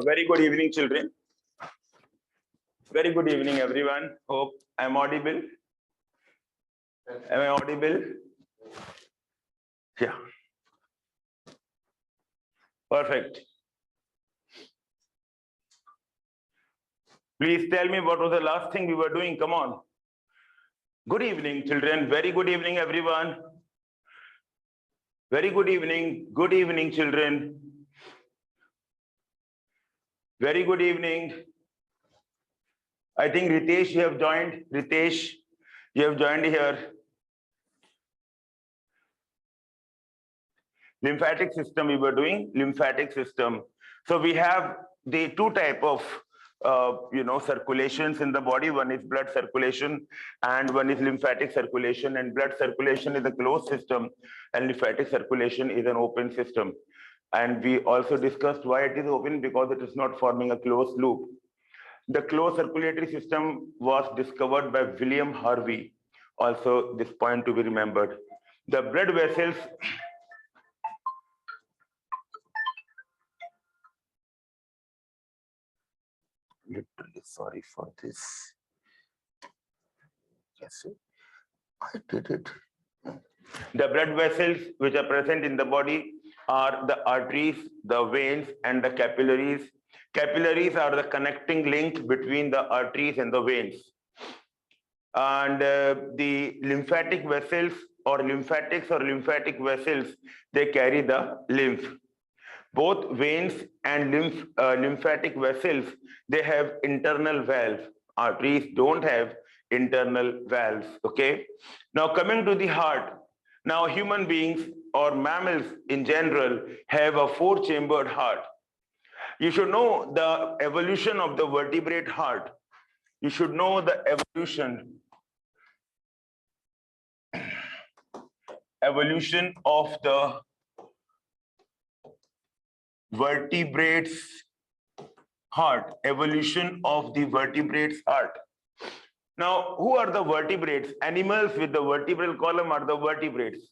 Very good evening, children. Very good evening, everyone. Hope I'm audible. Am I audible? Yeah. Perfect. Please tell me what was the last thing we were doing. Come on. Good evening, children. Very good evening, everyone. Very good evening. Good evening, children. Very good evening. I think Ritesh, you have joined. Ritesh, you have joined here. Lymphatic system we were doing, lymphatic system. So we have the two type of circulations in the body. One is blood circulation and one is lymphatic circulation, and blood circulation is a closed system and lymphatic circulation is an open system. And we also discussed why it is open, because it is not forming a closed loop. The closed circulatory system was discovered by William Harvey. Also, this point to be remembered. The blood vessels literally sorry for this. Yes, I did it. The blood vessels which are present in the body are the arteries, the veins, and the capillaries. Capillaries are the connecting link between the arteries and the veins. And the lymphatic vessels or lymphatics or lymphatic vessels, they carry the lymph. Both veins and lymphatic vessels, they have internal valves. Arteries don't have internal valves, okay? Now coming to the heart. Now human beings or mammals in general have a four-chambered heart. You should know the evolution of the vertebrate heart. You should know the evolution of the vertebrates heart. Evolution of the vertebrates heart. Now, who are the vertebrates? Animals with the vertebral column are the vertebrates.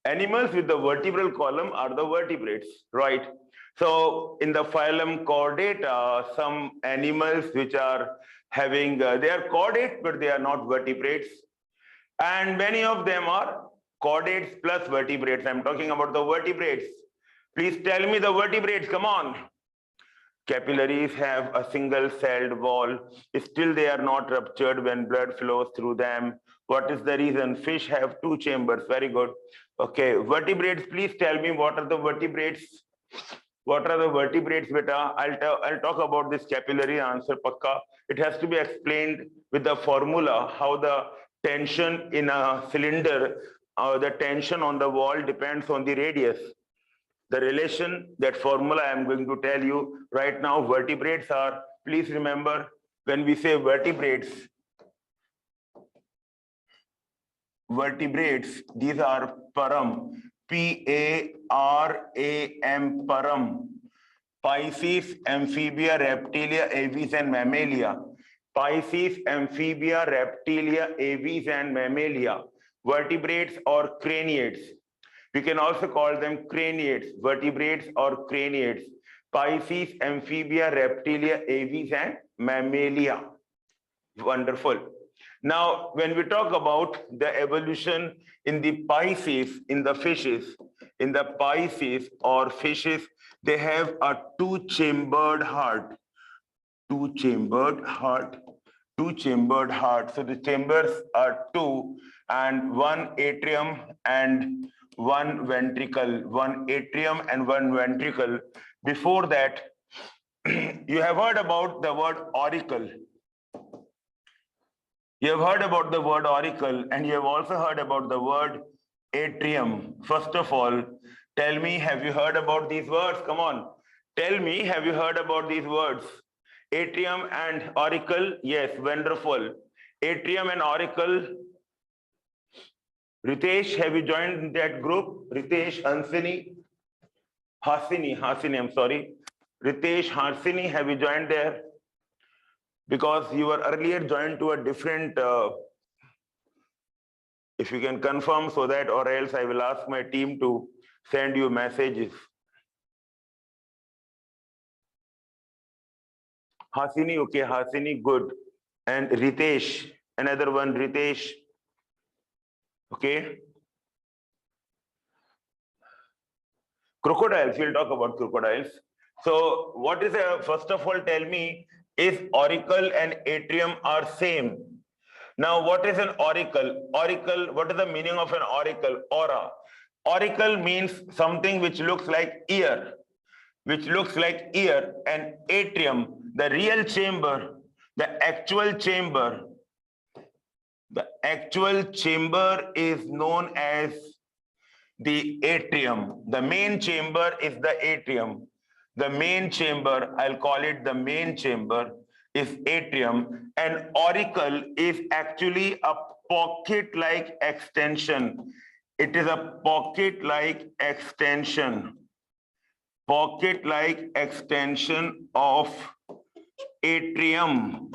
Animals with the vertebral column are the vertebrates, right? So in the phylum Chordata, some animals which are having, they are chordate, but they are not vertebrates. And many of them are chordates plus vertebrates. I'm talking about the vertebrates. Please tell me the vertebrates, come on. Capillaries have a single-celled wall. Still, they are not ruptured when blood flows through them. What is the reason? Fish have two chambers. Very good. Okay, vertebrates, please tell me what are the vertebrates? What are the vertebrates, beta? I'll talk about this capillary answer, pakka. It has to be explained with the formula, how the tension in a cylinder, the tension on the wall depends on the radius. The relation, that formula I am going to tell you right now. Vertebrates are, please remember, when we say vertebrates, these are param, P-A-R-A-M, param. Pisces, Amphibia, Reptilia, Aves, and Mammalia. Pisces, Amphibia, Reptilia, Aves, and Mammalia. Vertebrates or craniates. We can also call them craniates, vertebrates or craniates. Pisces, Amphibia, Reptilia, Aves, and Mammalia. Wonderful. Now, when we talk about the evolution in the Pisces, in the fishes, in the Pisces or fishes, they have a two-chambered heart. Two-chambered heart. So the chambers are two, and one atrium and one ventricle, one atrium and one ventricle. Before that, you have heard about the word auricle. You have heard about the word auricle, and you have also heard about the word atrium. First of all, tell me, have you heard about these words? Come on. Tell me, have you heard about these words? Atrium and auricle? Yes, wonderful. Atrium and auricle. Ritesh, have you joined that group? Ritesh, Hasini, I'm sorry. Ritesh, Hasini, have you joined there? Because you were earlier joined to a different, if you can confirm so that, or else I will ask my team to send you messages. Hasini, okay, Hasini, good. And Ritesh, another one, Ritesh. Okay. Crocodiles, we'll talk about crocodiles. So what is first of all, tell me, is auricle and atrium are same? Now, what is an auricle? Auricle, what is the meaning of an auricle? Aura. Auricle means something which looks like ear, and atrium, the real chamber, the actual chamber. The actual chamber is known as the atrium. The main chamber is the atrium. The main chamber, I'll call it the main chamber, is atrium. And auricle is actually a pocket-like extension. It is a pocket-like extension of atrium.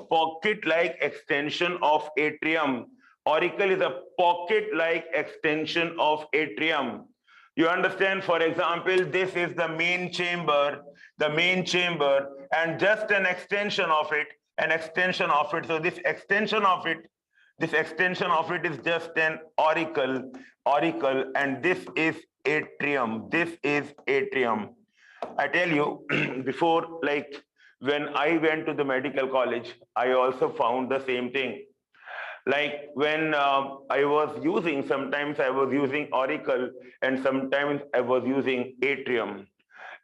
Pocket-like extension of atrium. Auricle is a pocket-like extension of atrium. You understand? For example, this is the main chamber, and just an extension of it. So this extension of it is just an auricle, and this is atrium. I tell you, before, like, when I went to the medical college, I also found the same thing. Like when I was using, sometimes I was using auricle and sometimes I was using atrium.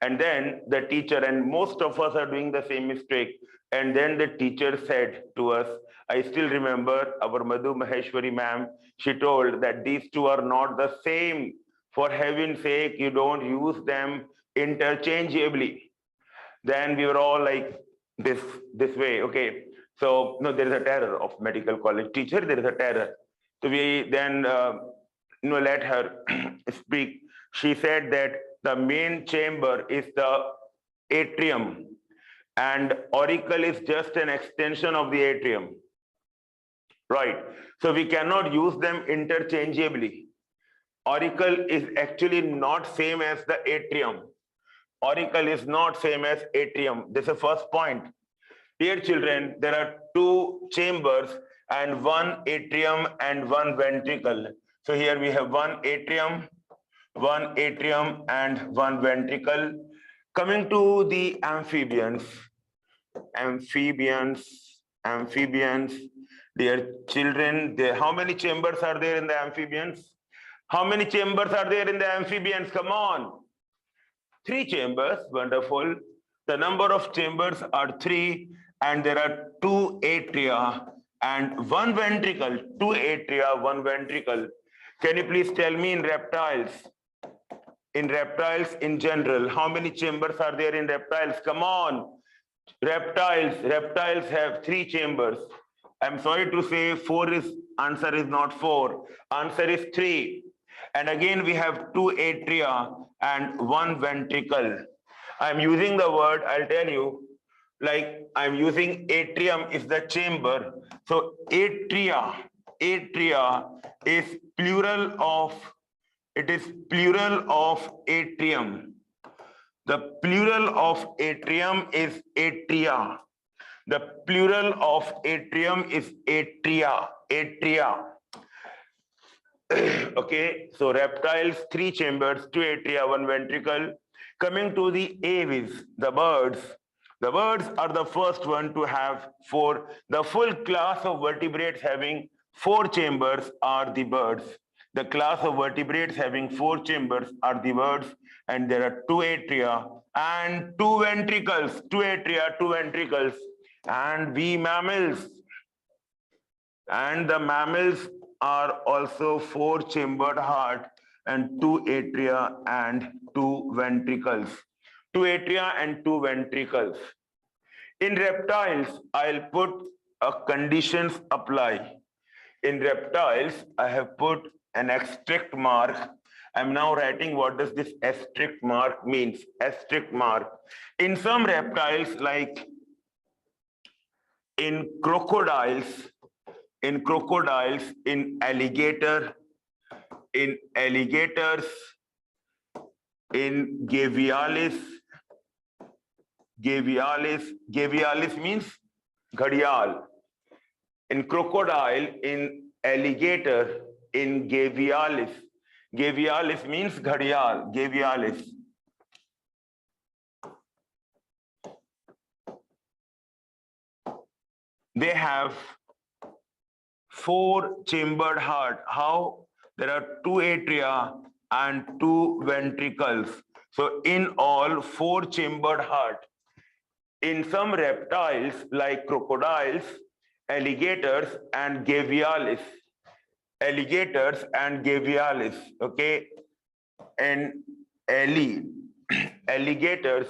And then the teacher, and most of us are doing the same mistake. And then the teacher said to us, I still remember our Madhu Maheshwari ma'am, she told that these two are not the same. For heaven's sake, you don't use them interchangeably. Then we were all like this way, okay. So no, there is a terror of medical college teacher. There is a terror. So we then let her speak. She said that the main chamber is the atrium, and auricle is just an extension of the atrium, right? So we cannot use them interchangeably. Auricle is actually not same as the atrium. Auricle is not same as atrium. This is the first point. Dear children, there are two chambers and one atrium and one ventricle. So here we have one atrium and one ventricle. Coming to the amphibians, dear children, how many chambers are there in the amphibians? How many chambers are there in the amphibians? Come on. 3 chambers, wonderful. The number of chambers are 3, and there are 2 atria and 1 ventricle. 2 atria, 1 ventricle. Can you please tell me in reptiles? In reptiles in general, how many chambers are there in reptiles? Come on. Reptiles have 3 chambers. I'm sorry to say answer is not 4. Answer is 3. And again, we have 2 atria and 1 ventricle. I'm using the word, I'll tell you, like I'm using atrium is the chamber. So atria is plural of atrium. The plural of atrium is atria. The plural of atrium is atria. Okay, so reptiles, 3 chambers, 2 atria, 1 ventricle. Coming to the aves, the birds. The birds are the first one to have 4. The full class of vertebrates having 4 chambers are the birds. The class of vertebrates having 4 chambers are the birds, and there are 2 atria and 2 ventricles. 2 atria, 2 ventricles. And we mammals. And the mammals are also 4-chambered heart and 2 atria and 2 ventricles. 2 atria and 2 ventricles. In reptiles, I'll put a conditions apply. In reptiles, I have put an asterisk mark. I'm now writing what does this asterisk mark means. Asterisk mark. In some reptiles, like in crocodiles, in alligators, in gavialis, gavialis. Gavialis means ghadial. In crocodile, in alligator, in gavialis. Gavialis means ghadial, gavialis. They have four-chambered heart. How? There are two atria and two ventricles. So in all, four-chambered heart. In some reptiles like crocodiles, alligators and gavialis. Alligators and gavialis, okay? And alligators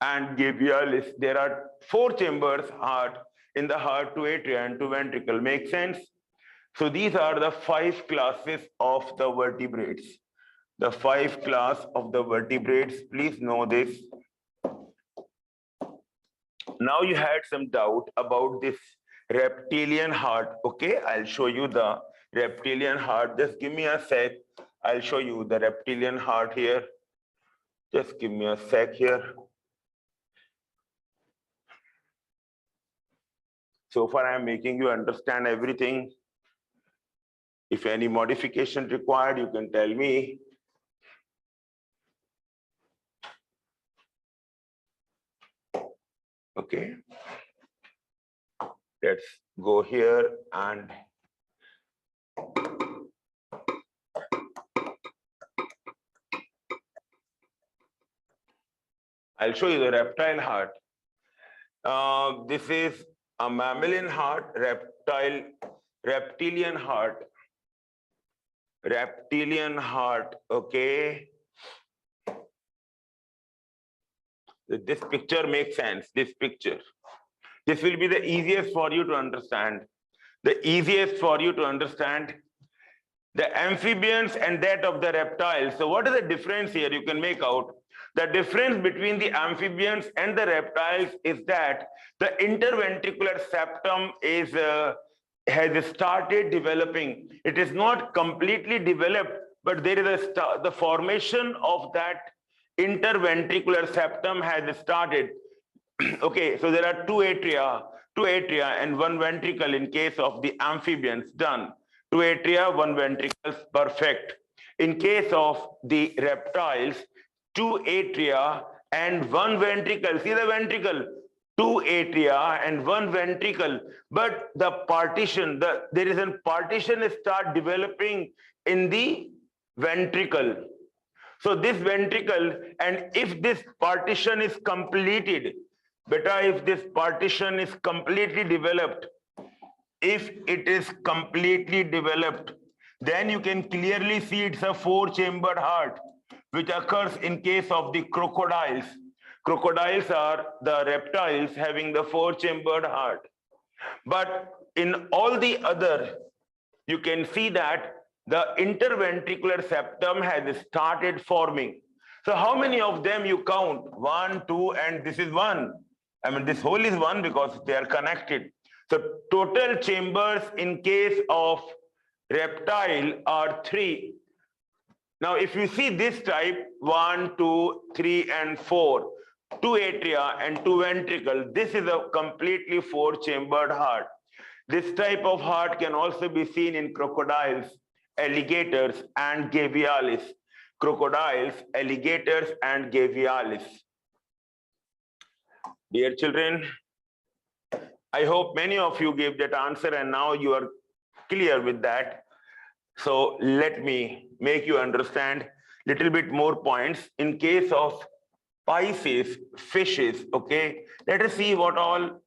and gavialis, there are four chambers heart in the heart, two atria and two ventricle. Make sense? So these are the five classes of the vertebrates. The five class of the vertebrates, please know this. Now you had some doubt about this reptilian heart. Okay, I'll show you the reptilian heart. Just give me a sec. I'll show you the reptilian heart here. Just give me a sec here. So far, I'm making you understand everything. If any modification required, you can tell me. Okay. Let's go here and I'll show you the reptile heart. This is a mammalian heart, reptilian heart. Reptilian heart, okay. This picture makes sense, this picture. This will be the easiest for you to understand. The easiest for you to understand the amphibians and that of the reptiles. So what is the difference here? You can make out. The difference between the amphibians and the reptiles is that the interventricular septum has started developing. It is not completely developed, but there is the formation of that interventricular septum has started. Okay, so there are two atria and one ventricle in case of the amphibians, done. Two atria, one ventricle, perfect. In case of the reptiles, two atria and one ventricle. See the ventricle, two atria and one ventricle. But the partition, there is a partition start developing in the ventricle. So this ventricle, and if this partition is completed, beta, if this partition is completely developed, if it is completely developed, then you can clearly see it's a four-chambered heart, which occurs in case of the crocodiles. Crocodiles are the reptiles having the four-chambered heart. But in all the other, you can see that the interventricular septum has started forming. So how many of them you count? 1, 2, and this is 1. I mean, this whole is 1 because they are connected. So total chambers in case of reptile are 3. Now, if you see this type, 1, 2, 3, and 4, 2 atria and 2 ventricle, this is a completely four-chambered heart. This type of heart can also be seen in crocodiles, alligators, and gavialis. Crocodiles, alligators, and gavialis. Dear children, I hope many of you gave that answer and now you are clear with that. So let me make you understand little bit more points in case of Pisces, fishes, okay? Let us see what all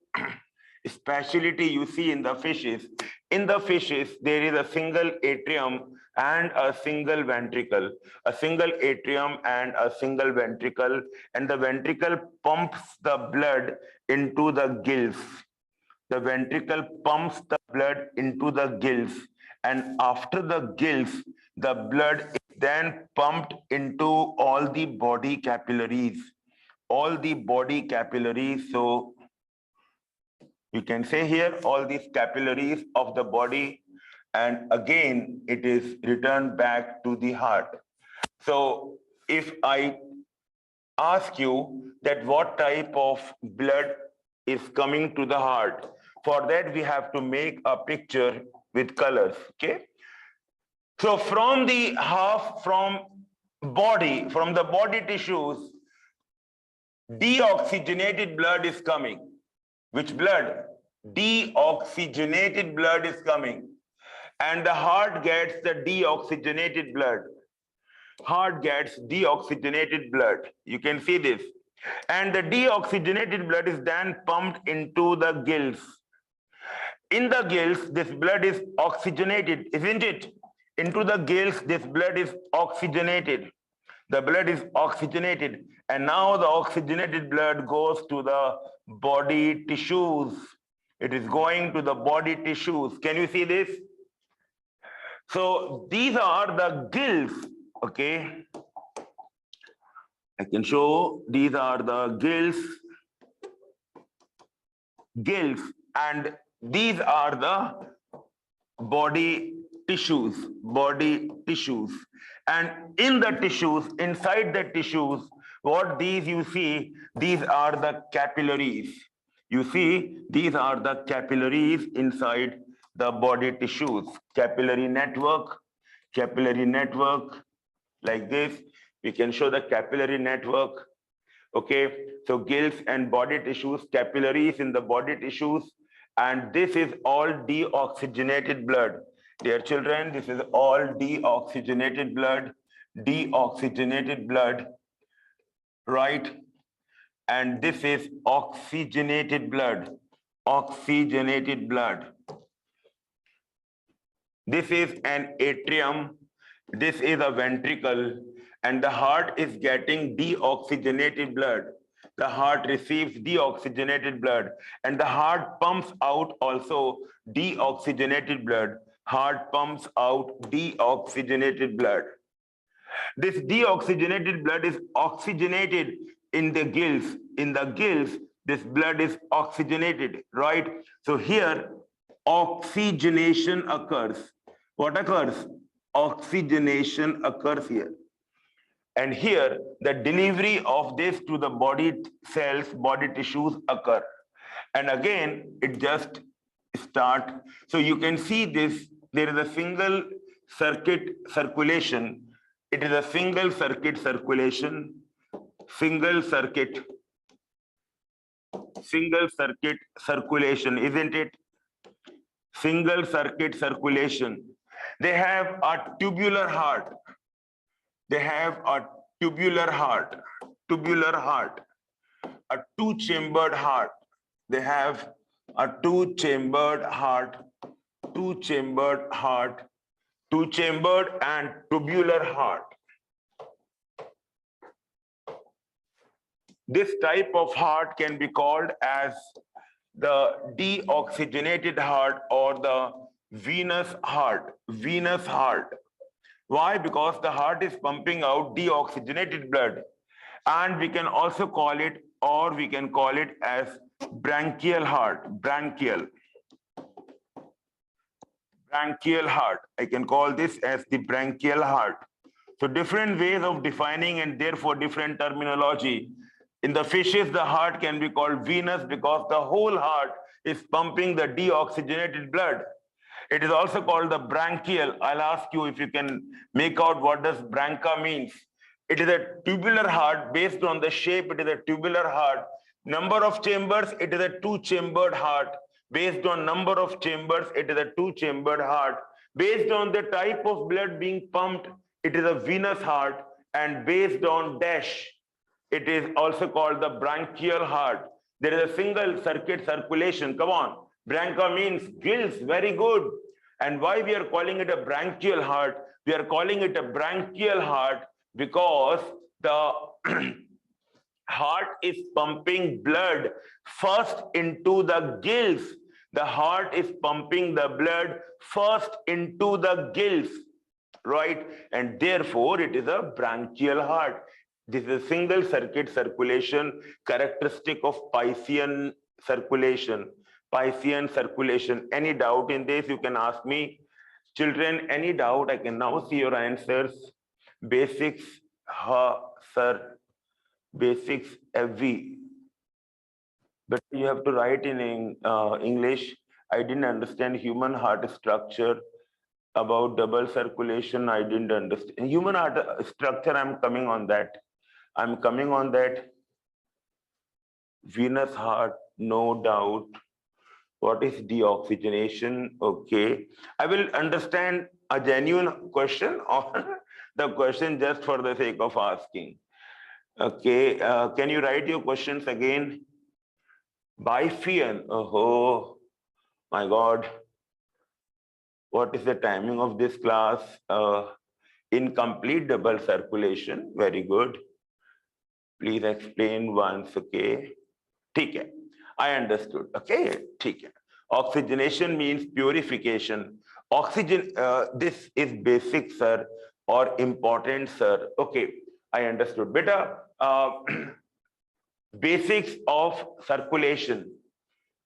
speciality you see in the fishes. In the fishes, there is a single atrium and a single ventricle, a single atrium and a single ventricle, and the ventricle pumps the blood into the gills. The ventricle pumps the blood into the gills, and after the gills, the blood is then pumped into all the body capillaries. All the body capillaries, so you can say here all these capillaries of the body, and again it is returned back to the heart. So if I ask you that what type of blood is coming to the heart. For that, we have to make a picture with colors, okay? So from the body tissues, deoxygenated blood is coming. Which blood? Deoxygenated blood is coming. And the heart gets the deoxygenated blood. Heart gets deoxygenated blood. You can see this. And the deoxygenated blood is then pumped into the gills. In the gills, this blood is oxygenated, isn't it? Into the gills, this blood is oxygenated. The blood is oxygenated, and now the oxygenated blood goes to the body tissues. It is going to the body tissues. Can you see this? So these are the gills, okay? I can show these are the gills, and these are the body tissues. And in the tissues, inside the tissues, what these you see, these are the capillaries. You see, these are the capillaries inside the body tissues. Capillary network, like this. We can show the capillary network. Okay, so gills and body tissues, capillaries in the body tissues, and this is all deoxygenated blood. Dear children, this is all deoxygenated blood, right? And this is oxygenated blood. This is an atrium, this is a ventricle, and the heart is getting deoxygenated blood. The heart receives deoxygenated blood, and the heart pumps out also deoxygenated blood. Heart pumps out deoxygenated blood. This deoxygenated blood is oxygenated in the gills. In the gills, this blood is oxygenated, right? So here, oxygenation occurs. What occurs? Oxygenation occurs here. And here, the delivery of this to the body cells, body tissues occur. And again, it just start. So you can see this, there is a single circuit circulation. It is a single circuit circulation, single circuit circulation, isn't it? Single circuit circulation. They have a tubular heart. They have a tubular heart, a two-chambered heart. They have a two-chambered and tubular heart. This type of heart can be called as the deoxygenated heart or the venous heart. Why? Because the heart is pumping out deoxygenated blood. And we can also call it, or we can call it as branchial heart. Branchial heart. I can call this as the branchial heart. So different ways of defining and therefore different terminology. In the fishes, the heart can be called venous because the whole heart is pumping the deoxygenated blood. It is also called the branchial. I'll ask you if you can make out what does branca means. It is a tubular heart. Based on the shape, it is a tubular heart. Number of chambers, it is a two-chambered heart. Based on number of chambers, it is a two-chambered heart. Based on the type of blood being pumped, it is a venous heart. And based on dash, it is also called the branchial heart. There is a single circuit circulation. Come on. Branca means gills. Very good. And why we are calling it a branchial heart? We are calling it a branchial heart because the heart is pumping blood first into the gills. The heart is pumping the blood first into the gills, right? And therefore, it is a branchial heart. This is a single circuit circulation characteristic of Piscean circulation. Any doubt in this, you can ask me. Children, any doubt? I can now see your answers. Basics, sir. basics FV, but you have to write in English. I didn't understand human heart structure. About double circulation, I didn't understand. Human heart structure, I'm coming on that. I'm coming on that. Venous heart, no doubt. What is deoxygenation? Okay. I will understand a genuine question or the question just for the sake of asking. Okay. Can you write your questions again? Bifian. Oh my God. What is the timing of this class? Incomplete double circulation. Very good. Please explain once. Okay. ठीक है. I understood. Okay. ठीक है. Oxygenation means purification. Oxygen, this is basic, sir, or important, sir. Okay. I understood. Beta, basics of circulation.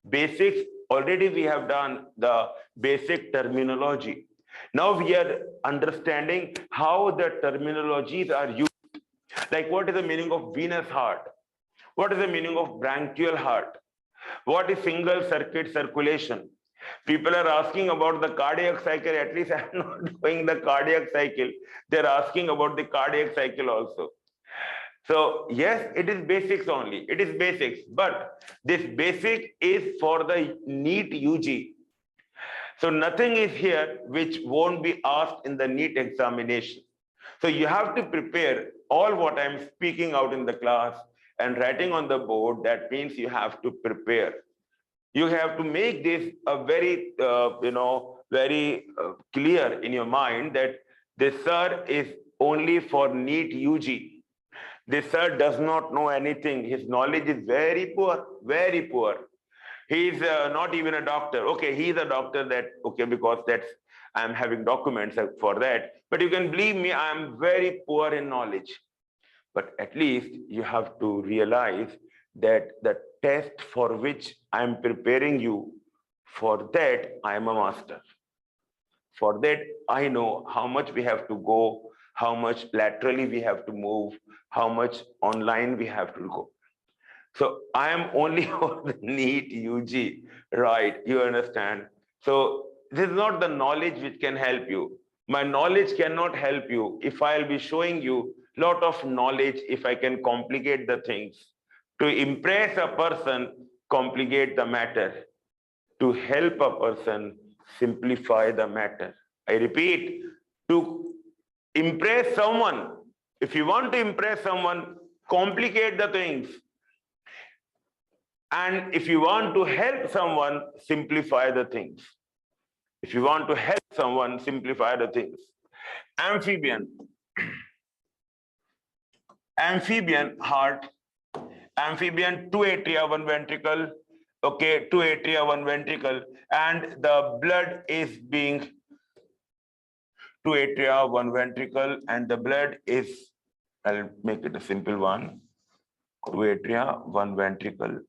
Basics, already we have done the basic terminology. Now we are understanding how the terminologies are used. Like what is the meaning of venous heart? What is the meaning of branchial heart? What is single circuit circulation? People are asking about the cardiac cycle. At least I'm not doing the cardiac cycle. They're asking about the cardiac cycle also. So yes, it is basics only. It is basics, but this basic is for the NEET UG. So nothing is here which won't be asked in the NEET examination. So you have to prepare all what I'm speaking out in the class and writing on the board. That means you have to prepare. You have to make this a very, very clear in your mind that this sir is only for NEET UG. This sir does not know anything. His knowledge is very poor, very poor. He is not even a doctor. Okay, he is a doctor that, okay, because that's, I'm having documents for that. But you can believe me, I am very poor in knowledge. But at least you have to realize that the test for which I'm preparing you, for that, I am a master. For that, I know how much we have to go, how much laterally we have to move, how much online we have to go. So I am only for the NEET UG, right? You understand? So this is not the knowledge which can help you. My knowledge cannot help you if I'll be showing you a lot of knowledge, if I can complicate the things. To impress a person, complicate the matter. To help a person, simplify the matter. I repeat, to impress someone, if you want to impress someone, complicate the things. And if you want to help someone, simplify the things. If you want to help someone, simplify the things. Amphibian. Amphibian heart. Amphibian, 2 atria, 1 ventricle. Okay, 2 atria, 1 ventricle. And the blood is being 2 atria, 1 ventricle. And the blood is, I'll make it a simple one. 2 atria, 1 ventricle.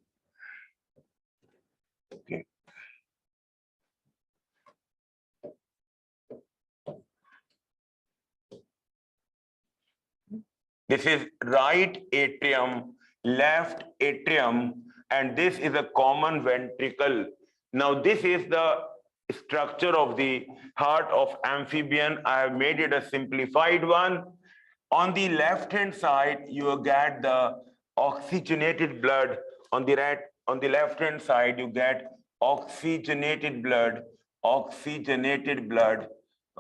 Okay. This is right atrium, left atrium, and this is a common ventricle. Now, this is the structure of the heart of amphibian. I have made it a simplified one. On the left-hand side, you get the oxygenated blood. On the left-hand side, you get oxygenated blood,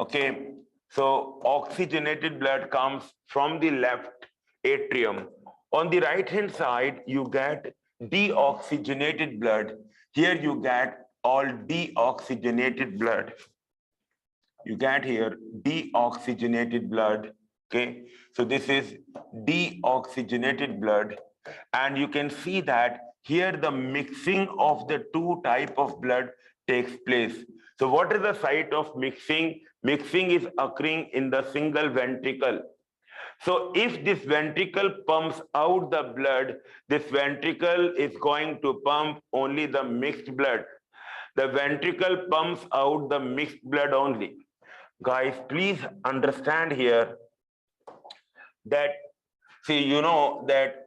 okay? So oxygenated blood comes from the left atrium. On the right-hand side, you get deoxygenated blood. Here you get all deoxygenated blood. You get here deoxygenated blood, okay? So this is deoxygenated blood. And you can see that here the mixing of the two type of blood takes place. So what is the site of mixing? Mixing is occurring in the single ventricle. So if this ventricle pumps out the blood, this ventricle is going to pump only the mixed blood. The ventricle pumps out the mixed blood only. Guys, please understand here that, see, you know that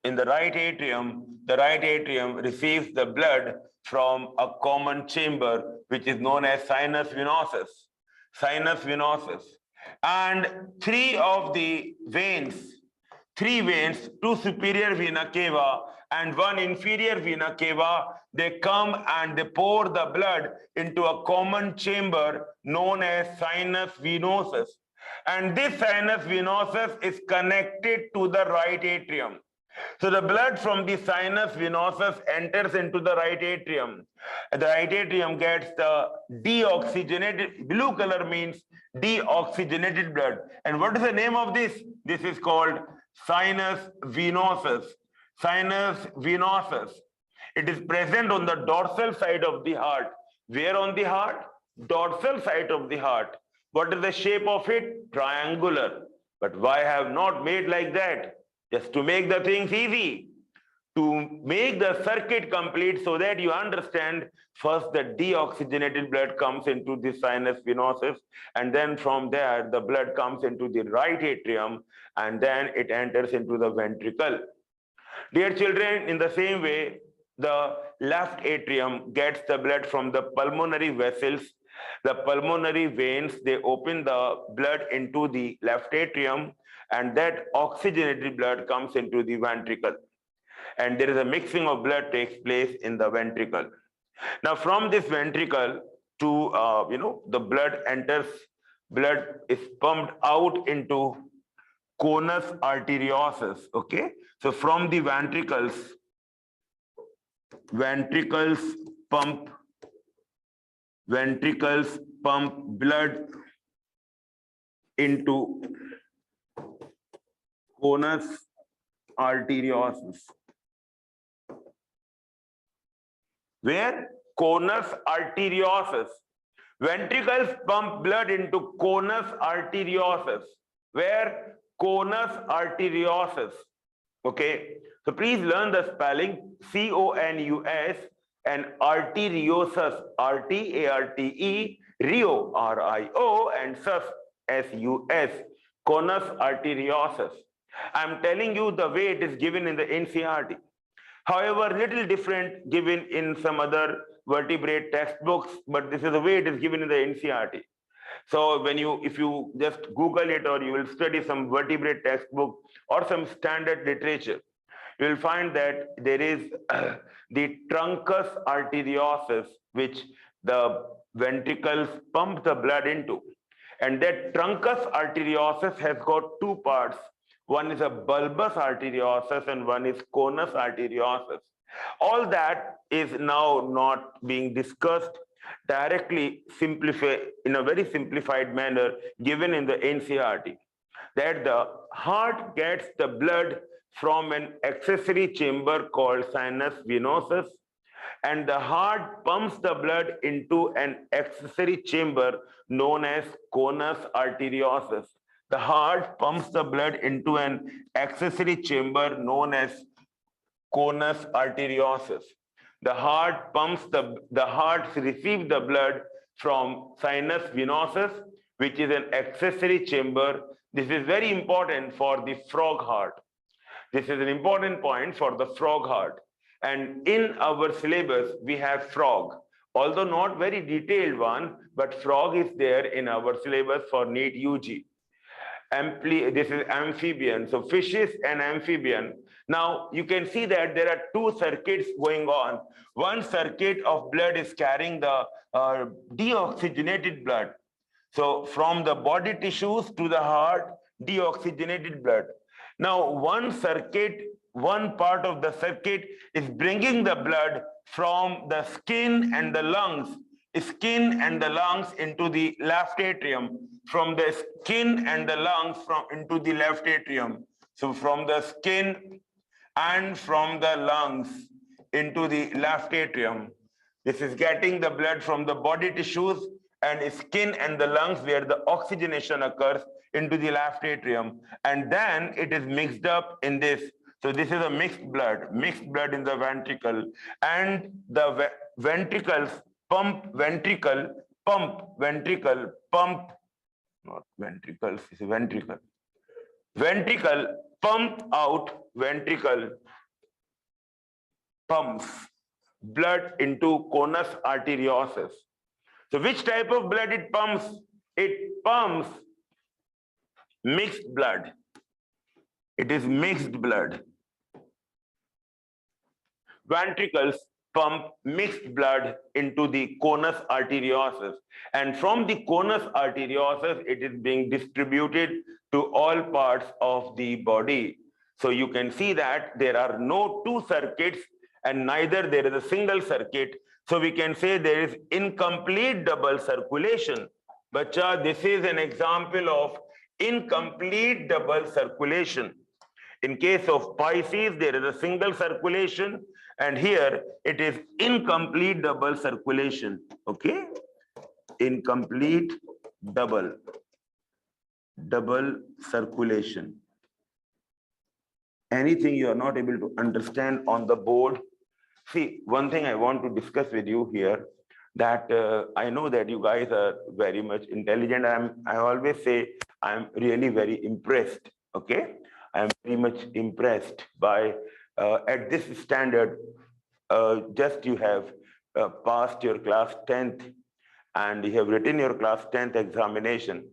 in the right atrium receives the blood from a common chamber, which is known as sinus venosus. Sinus venosus. And three veins, two superior vena cava and one inferior vena cava, they come and they pour the blood into a common chamber known as sinus venosus. And this sinus venosus is connected to the right atrium. So the blood from the sinus venosus enters into the right atrium. The right atrium gets the deoxygenated, blue color means deoxygenated blood. And what is the name of this? This is called sinus venosus. Sinus venosus. It is present on the dorsal side of the heart. Where on the heart? Dorsal side of the heart. What is the shape of it? Triangular. But why have not made like that? Just to make the things easy, to make the circuit complete so that you understand, first the deoxygenated blood comes into the sinus venosus, and then from there the blood comes into the right atrium, and then it enters into the ventricle. Dear children, in the same way, the left atrium gets the blood from the pulmonary vessels. The pulmonary veins, they open the blood into the left atrium, and that oxygenated blood comes into the ventricle. And there is a mixing of blood takes place in the ventricle. Now, from this ventricle to, the blood is pumped out into conus arteriosus, okay? So from the ventricles pump blood into conus arteriosus. Where? Conus arteriosus. Ventricles pump blood into conus arteriosus. Where? Conus arteriosus. Okay. So please learn the spelling C-O-N-U-S and arteriosus, R-T-A-R-T-E, Rio, R-I-O, and sus, S-U-S, conus arteriosus. I'm telling you the way it is given in the NCERT. However, little different given in some other vertebrate textbooks, but this is the way it is given in the NCERT. So if you just Google it, or you will study some vertebrate textbook or some standard literature, you will find that there is the truncus arteriosus, which the ventricles pump the blood into. And that truncus arteriosus has got two parts. One is a bulbous arteriosus and one is conus arteriosus. All that is now not being discussed directly, in a very simplified manner given in the NCERT, that the heart gets the blood from an accessory chamber called sinus venosus, and the heart pumps the blood into an accessory chamber known as conus arteriosus. The heart pumps the blood into an accessory chamber known as conus arteriosus. The heart receives the blood from sinus venosus, which is an accessory chamber. This is very important for the frog heart. This is an important point for the frog heart. And in our syllabus, we have frog, although not very detailed one, but frog is there in our syllabus for NEET UG. This is amphibian, so fishes and amphibian. Now you can see that there are two circuits going on. One circuit of blood is carrying the deoxygenated blood. So from the body tissues to the heart, deoxygenated blood. Now one part of the circuit is bringing the blood from the skin and the lungs into the left atrium, from the skin and the lungs into the left atrium. So from the skin and from the lungs into the left atrium. This is getting the blood from the body tissues and skin and the lungs where the oxygenation occurs into the left atrium. And then it is mixed up in this. So this is a mixed blood in the ventricle. And the ventricles pump, not ventricles, it's a ventricle. Ventricle pump out ventricle, pumps blood into conus arteriosus. So which type of blood it pumps? It pumps mixed blood. It is mixed blood. Ventricles pump mixed blood into the conus arteriosus, and from the conus arteriosus it is being distributed to all parts of the body. So you can see that there are no two circuits and neither there is a single circuit. So we can say there is incomplete double circulation. Bacha, this is an example of incomplete double circulation. In case of Pisces, there is a single circulation, and here it is incomplete double circulation. Okay, incomplete double circulation. Anything you are not able to understand on the board? See, one thing I want to discuss with you here, that I know that you guys are very much intelligent. I always say I'm really very impressed. Okay, I'm very much impressed by at this standard. Just you have passed your class 10th and you have written your class 10th examination.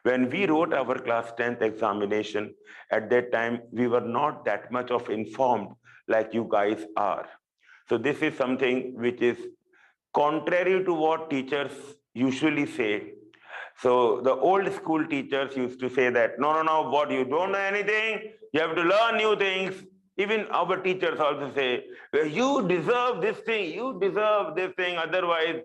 When we wrote our class 10th examination, at that time, we were not that much of informed like you guys are. So this is something which is contrary to what teachers usually say. So the old school teachers used to say that, no, what, you don't know anything, you have to learn new things. Even our teachers also say, you deserve this thing, otherwise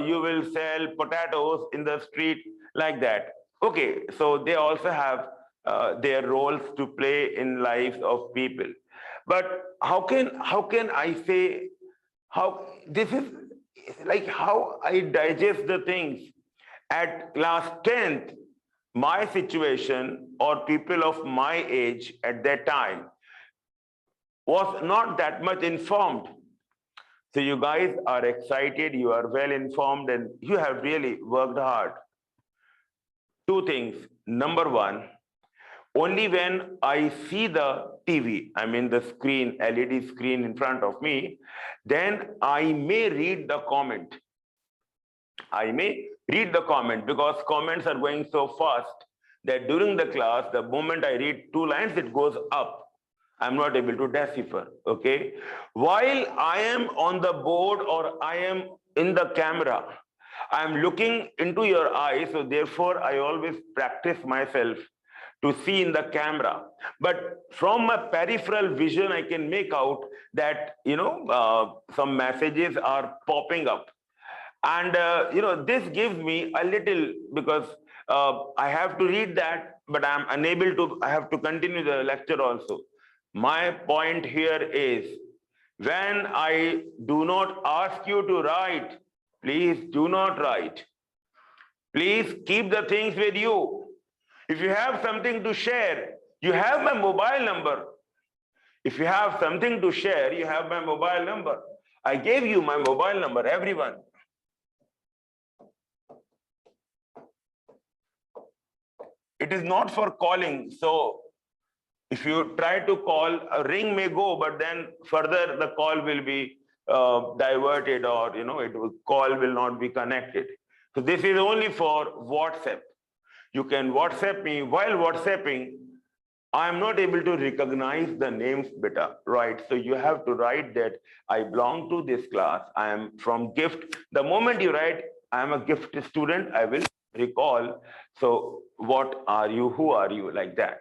you will sell potatoes in the street, like that. Okay, so they also have their roles to play in lives of people. But how can I say, how this is like how I digest the things? At class 10th, my situation or people of my age at that time was not that much informed. So you guys are excited, you are well informed, and you have really worked hard. Two things. Number one, only when I see the TV, I mean the screen, LED screen in front of me, then I may read the comment. I may read the comment because comments are going so fast that during the class, the moment I read 2 lines, it goes up. I'm not able to decipher, okay? While I am on the board or I am in the camera, I'm looking into your eyes, so therefore I always practice myself to see in the camera. But from my peripheral vision, I can make out that, some messages are popping up. And, this gives me a little, because I have to read that, but I'm unable to, I have to continue the lecture also. My point here is, when I do not ask you to write, please do not write. Please keep the things with you. If you have something to share, you have my mobile number. If you have something to share, you have my mobile number. I gave you my mobile number, everyone. It is not for calling. So if you try to call, a ring may go, but then further the call will be diverted, or call will not be connected. So this is only for WhatsApp. You can WhatsApp me. While WhatsApping, I am not able to recognize the names better, right? So you have to write that I belong to this class. I am from GIFT. The moment you write, I am a GIFT student, I will recall. So what are you? Who are you? Like that.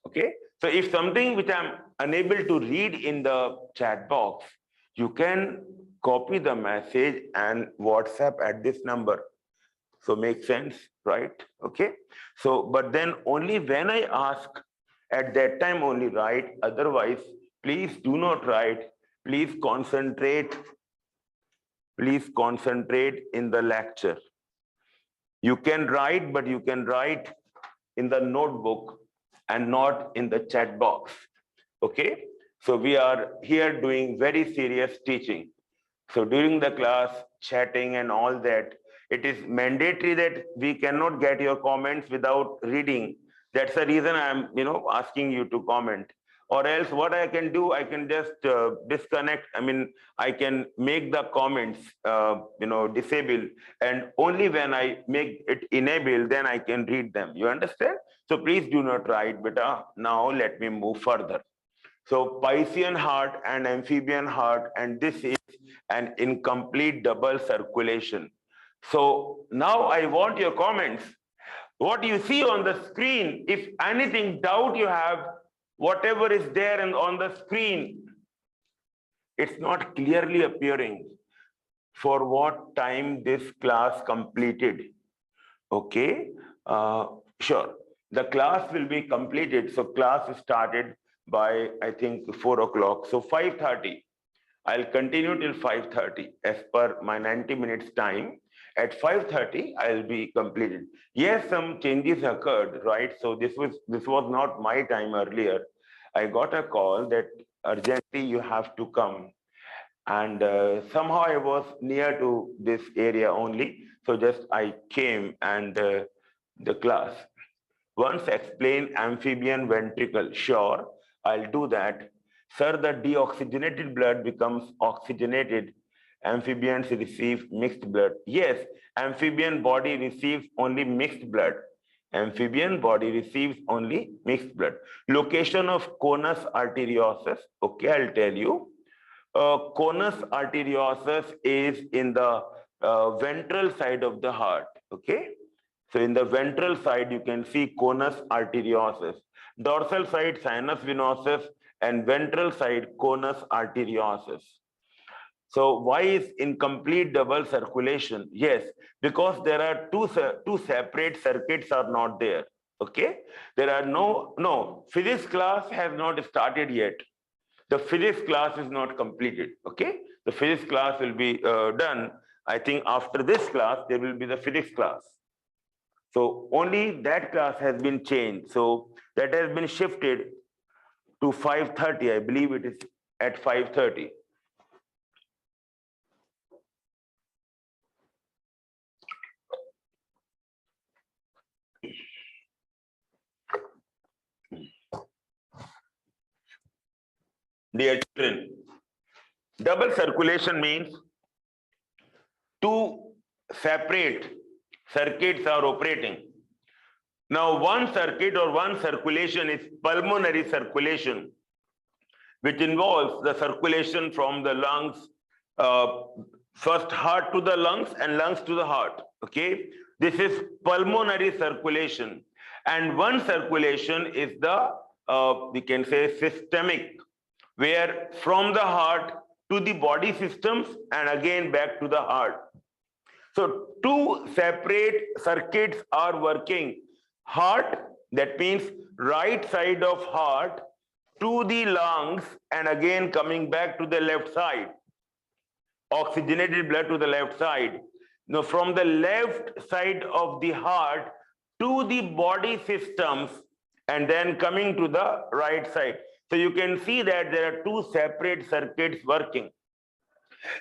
Okay. So if something which I'm unable to read in the chat box, you can copy the message and WhatsApp at this number. So make sense, right? Okay. So, but then only when I ask, at that time only write. Otherwise, please do not write. Please concentrate. Please concentrate in the lecture. You can write, but you can write in the notebook and not in the chat box. Okay. So we are here doing very serious teaching. So during the class, chatting and all that, it is mandatory that we cannot get your comments without reading That's the reason I'm, asking you to comment. Or else what I can do, I can just disconnect. I mean, I can make the comments, disable, and only when I make it enable, then I can read them. You understand? So please do not write, beta. Now let me move further. So Piscean heart and amphibian heart, and this is an incomplete double circulation. So now I want your comments. What you see on the screen, if anything doubt you have, whatever is there and on the screen, it's not clearly appearing for what time this class completed. Okay, sure. The class will be completed. So class started by, I think, 4 o'clock. So 5:30. I'll continue till 5:30 as per my 90 minutes time. At 5:30, I'll be completed. Yes, some changes occurred, right? So this was not my time earlier. I got a call that urgently you have to come. And somehow I was near to this area only. So just I came and the class. Once explain amphibian ventricle. Sure, I'll do that. Sir, the deoxygenated blood becomes oxygenated. Amphibians receive mixed blood. Yes, amphibian body receives only mixed blood. Amphibian body receives only mixed blood. Location of conus arteriosus. Okay, I'll tell you. Conus arteriosus is in the ventral side of the heart. Okay. So in the ventral side, you can see conus arteriosus. Dorsal side, sinus venosus, and ventral side, conus arteriosus. So why is incomplete double circulation? Yes, because there are two separate circuits are not there. Okay, there are no physics class has not started yet. The physics class is not completed. Okay, the physics class will be done. I think after this class there will be the physics class. So only that class has been changed. So that has been shifted to 5:30. I believe it is at 5:30. Dear children, double circulation means two separate circuits are operating. Now, one circuit or one circulation is pulmonary circulation, which involves the circulation from the lungs, first heart to the lungs and lungs to the heart. Okay, this is pulmonary circulation, and one circulation is the we can say systemic, where from the heart to the body systems and again back to the heart. So two separate circuits are working. Heart, that means right side of heart to the lungs and again coming back to the left side. Oxygenated blood to the left side. Now from the left side of the heart to the body systems and then coming to the right side. So you can see that there are two separate circuits working.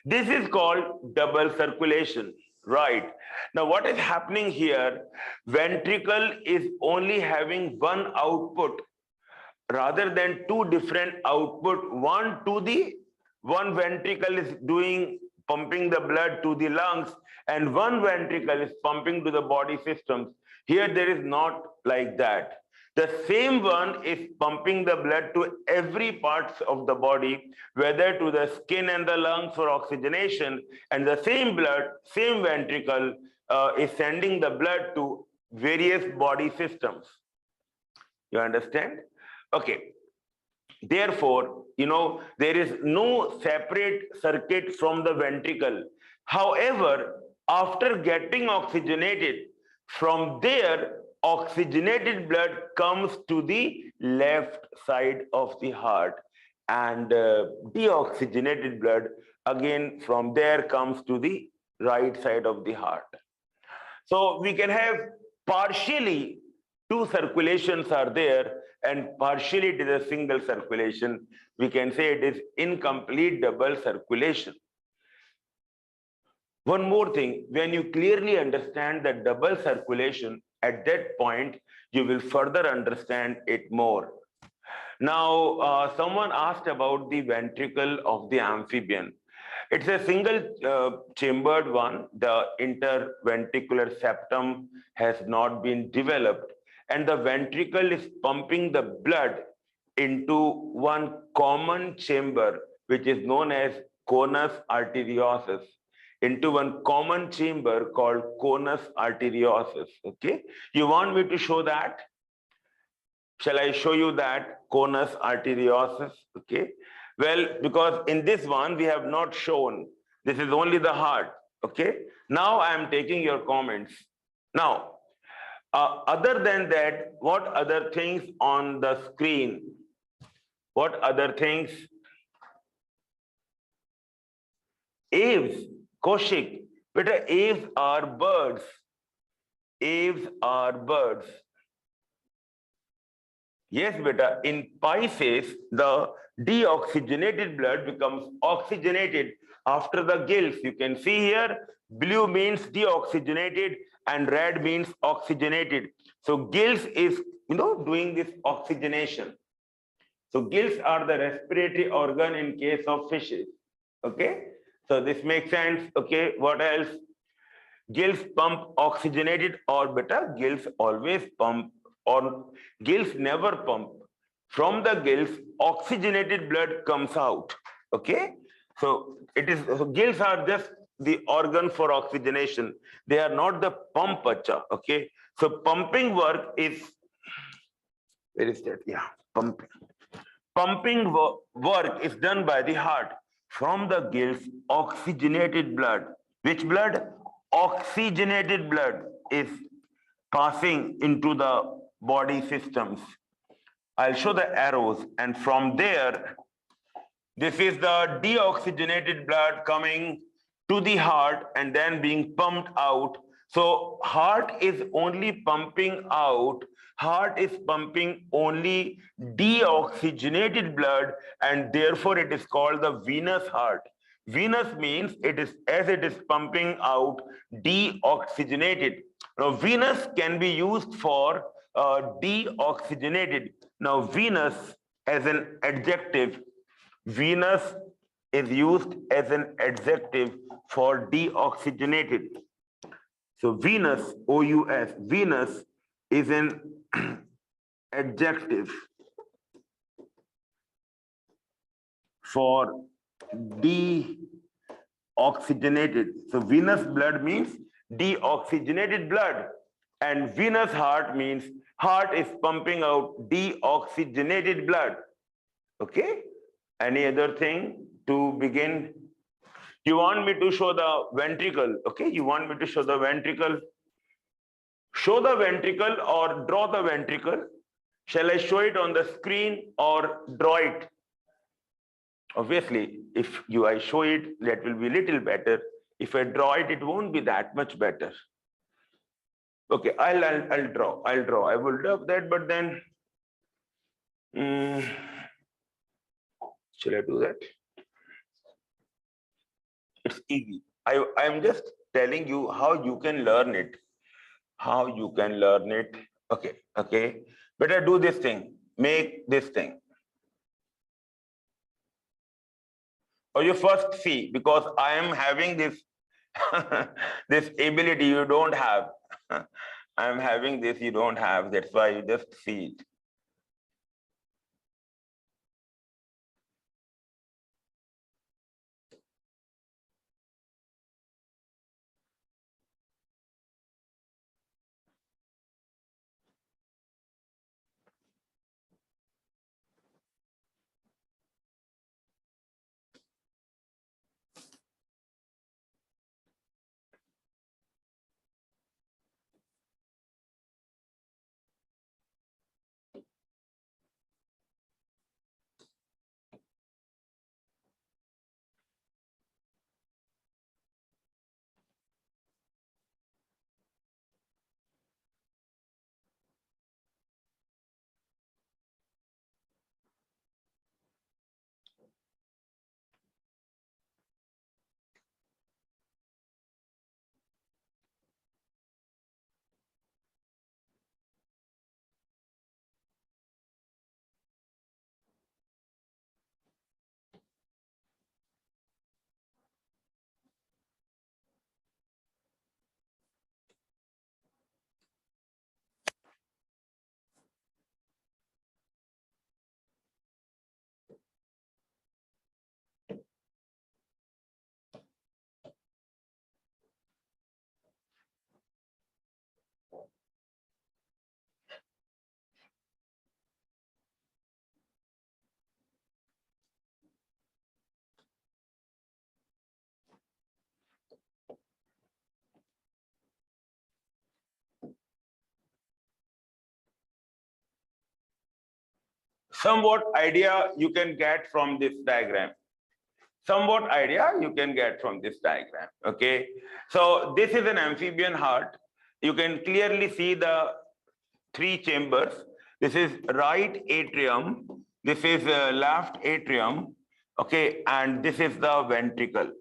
This is called double circulation. Right. Now, what is happening here? Ventricle is only having one output rather than two different output. One ventricle is pumping the blood to the lungs, and one ventricle is pumping to the body systems. Here, there is not like that. The same one is pumping the blood to every part of the body, whether to the skin and the lungs for oxygenation, and the same blood, same ventricle is sending the blood to various body systems. You understand? Okay. Therefore, there is no separate circuit from the ventricle. However, after getting oxygenated, from there, oxygenated blood comes to the left side of the heart, and deoxygenated blood again from there comes to the right side of the heart. So we can have partially two circulations are there and partially it is a single circulation. We can say it is incomplete double circulation. One more thing, when you clearly understand the double circulation, at that point, you will further understand it more. Now, someone asked about the ventricle of the amphibian. It's a single chambered one. The interventricular septum has not been developed, and the ventricle is pumping the blood into one common chamber, which is known as conus arteriosus, into one common chamber called conus arteriosus. Okay, you want me to show that? Shall I show you that conus arteriosus? Okay. Well, because in this one we have not shown. This is only the heart. Okay. Now I am taking your comments. Now, other than that, what other things on the screen? What other things? Aves, Koshik. Beta, aves are birds. Aves are birds. Yes, beta. In Pisces, the deoxygenated blood becomes oxygenated after the gills. You can see here, blue means deoxygenated and red means oxygenated. So gills is, doing this oxygenation. So gills are the respiratory organ in case of fishes. Okay. So this makes sense. Okay. What else? Gills pump oxygenated, or beta, gills always pump, or gills never pump. From the gills, oxygenated blood comes out. Okay. So gills are just the organ for oxygenation. They are not the pump. Okay. So pumping work is, where is that? Yeah, pumping. Pumping work is done by the heart. From the gills, oxygenated blood. Which blood? Oxygenated blood is passing into the body systems. I'll show the arrows, and from there, this is the deoxygenated blood coming to the heart and then being pumped out. So heart is only pumping out, heart is pumping only deoxygenated blood, and therefore it is called the venous heart. Venous means it is pumping out deoxygenated. Now venous can be used for deoxygenated. Now venous as an adjective, venous is used as an adjective for deoxygenated. So venous, O-U-S, venous is an adjective for deoxygenated. So venous blood means deoxygenated blood, and venous heart means heart is pumping out deoxygenated blood. Okay. Any other thing to begin? You want me to show the ventricle? Okay, you want me to show the ventricle? Show the ventricle or draw the ventricle. Shall I show it on the screen or draw it? Obviously, if I show it, that will be little better. If I draw it, it won't be that much better. Okay, I'll draw. I will draw that, but then shall I do that? It's easy. I'm just telling you how you can learn it. How you can learn it. Okay. Better do this thing. Make this thing. Or you first see, because I am having this this ability you don't have. I am having this you don't have. That's why you just see it. somewhat idea you can get from this diagram. Somewhat idea you can get from this diagram, okay? So this is an amphibian heart. You can clearly see the three chambers. This is right atrium, this is left atrium, okay? And this is the ventricle,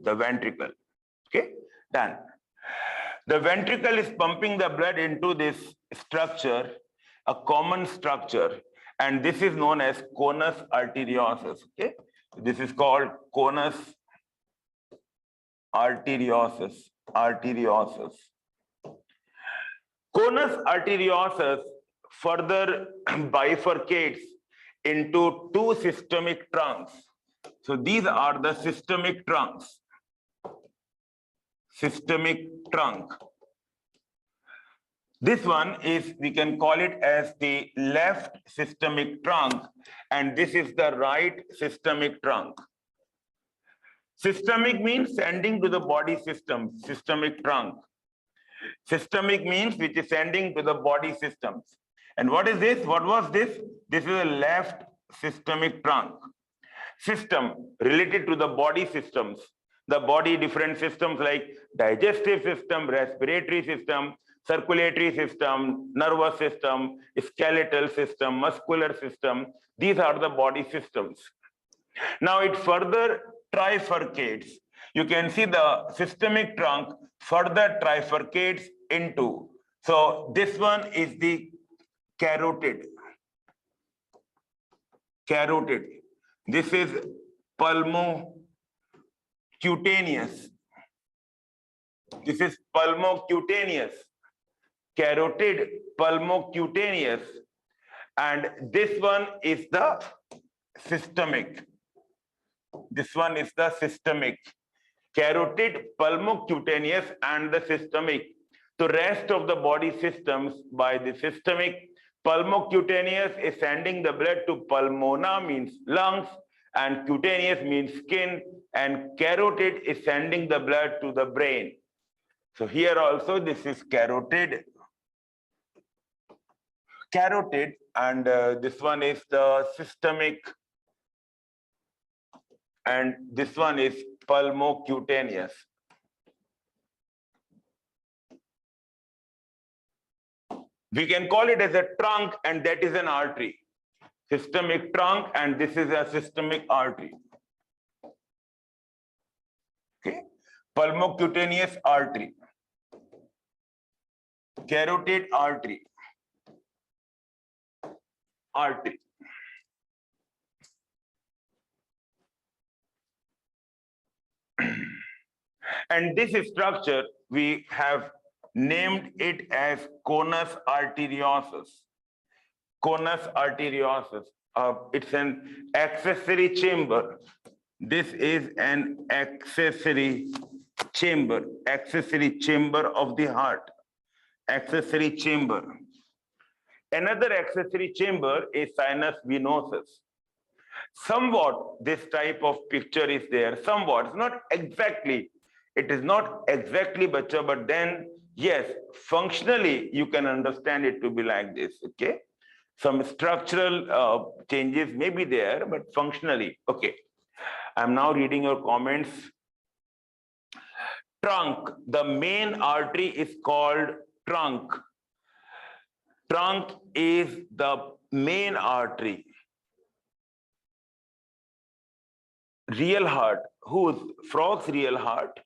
okay? Done. The ventricle is pumping the blood into this structure, a common structure, and this is known as conus arteriosus, okay? This is called conus arteriosus. Conus arteriosus further bifurcates into two systemic trunks. So these are the systemic trunks. Systemic trunk. This one is, we can call it as the left systemic trunk, and this is the right systemic trunk. Systemic means sending to the body system, systemic trunk. Systemic means which is sending to the body systems. And what is this? What was this? This is a left systemic trunk. System related to the body systems. The body, different systems like digestive system, respiratory system, circulatory system, nervous system, skeletal system, muscular system. These are the body systems. Now it further trifurcates. You can see the systemic trunk further trifurcates into. So this one is the carotid. Carotid. This is pulmocutaneous. This is pulmocutaneous. Carotid, pulmocutaneous. And this one is the systemic. This one is the systemic. Carotid, pulmocutaneous, and the systemic. The rest of the body systems by the systemic. Pulmocutaneous is sending the blood to pulmona, means lungs, and cutaneous means skin, and carotid is sending the blood to the brain. So here also this is carotid. Carotid, and this one is the systemic, and this one is pulmocutaneous. We can call it as a trunk, and that is an artery. Systemic trunk, and this is a systemic artery. Okay, pulmocutaneous artery, carotid artery, artery. And this structure, we have named it as conus arteriosus. Conus arteriosus. It's an accessory chamber. This is an accessory chamber of the heart. Accessory chamber. Another accessory chamber is sinus venosus. Somewhat this type of picture is there. Somewhat, it's not exactly. It is not exactly, bacha, but then yes, functionally you can understand it to be like this. Okay, some structural changes may be there, but functionally, okay. I'm now reading your comments. Trunk, the main artery is called trunk. Trunk is the main artery. Real heart, whose? Frog's real heart.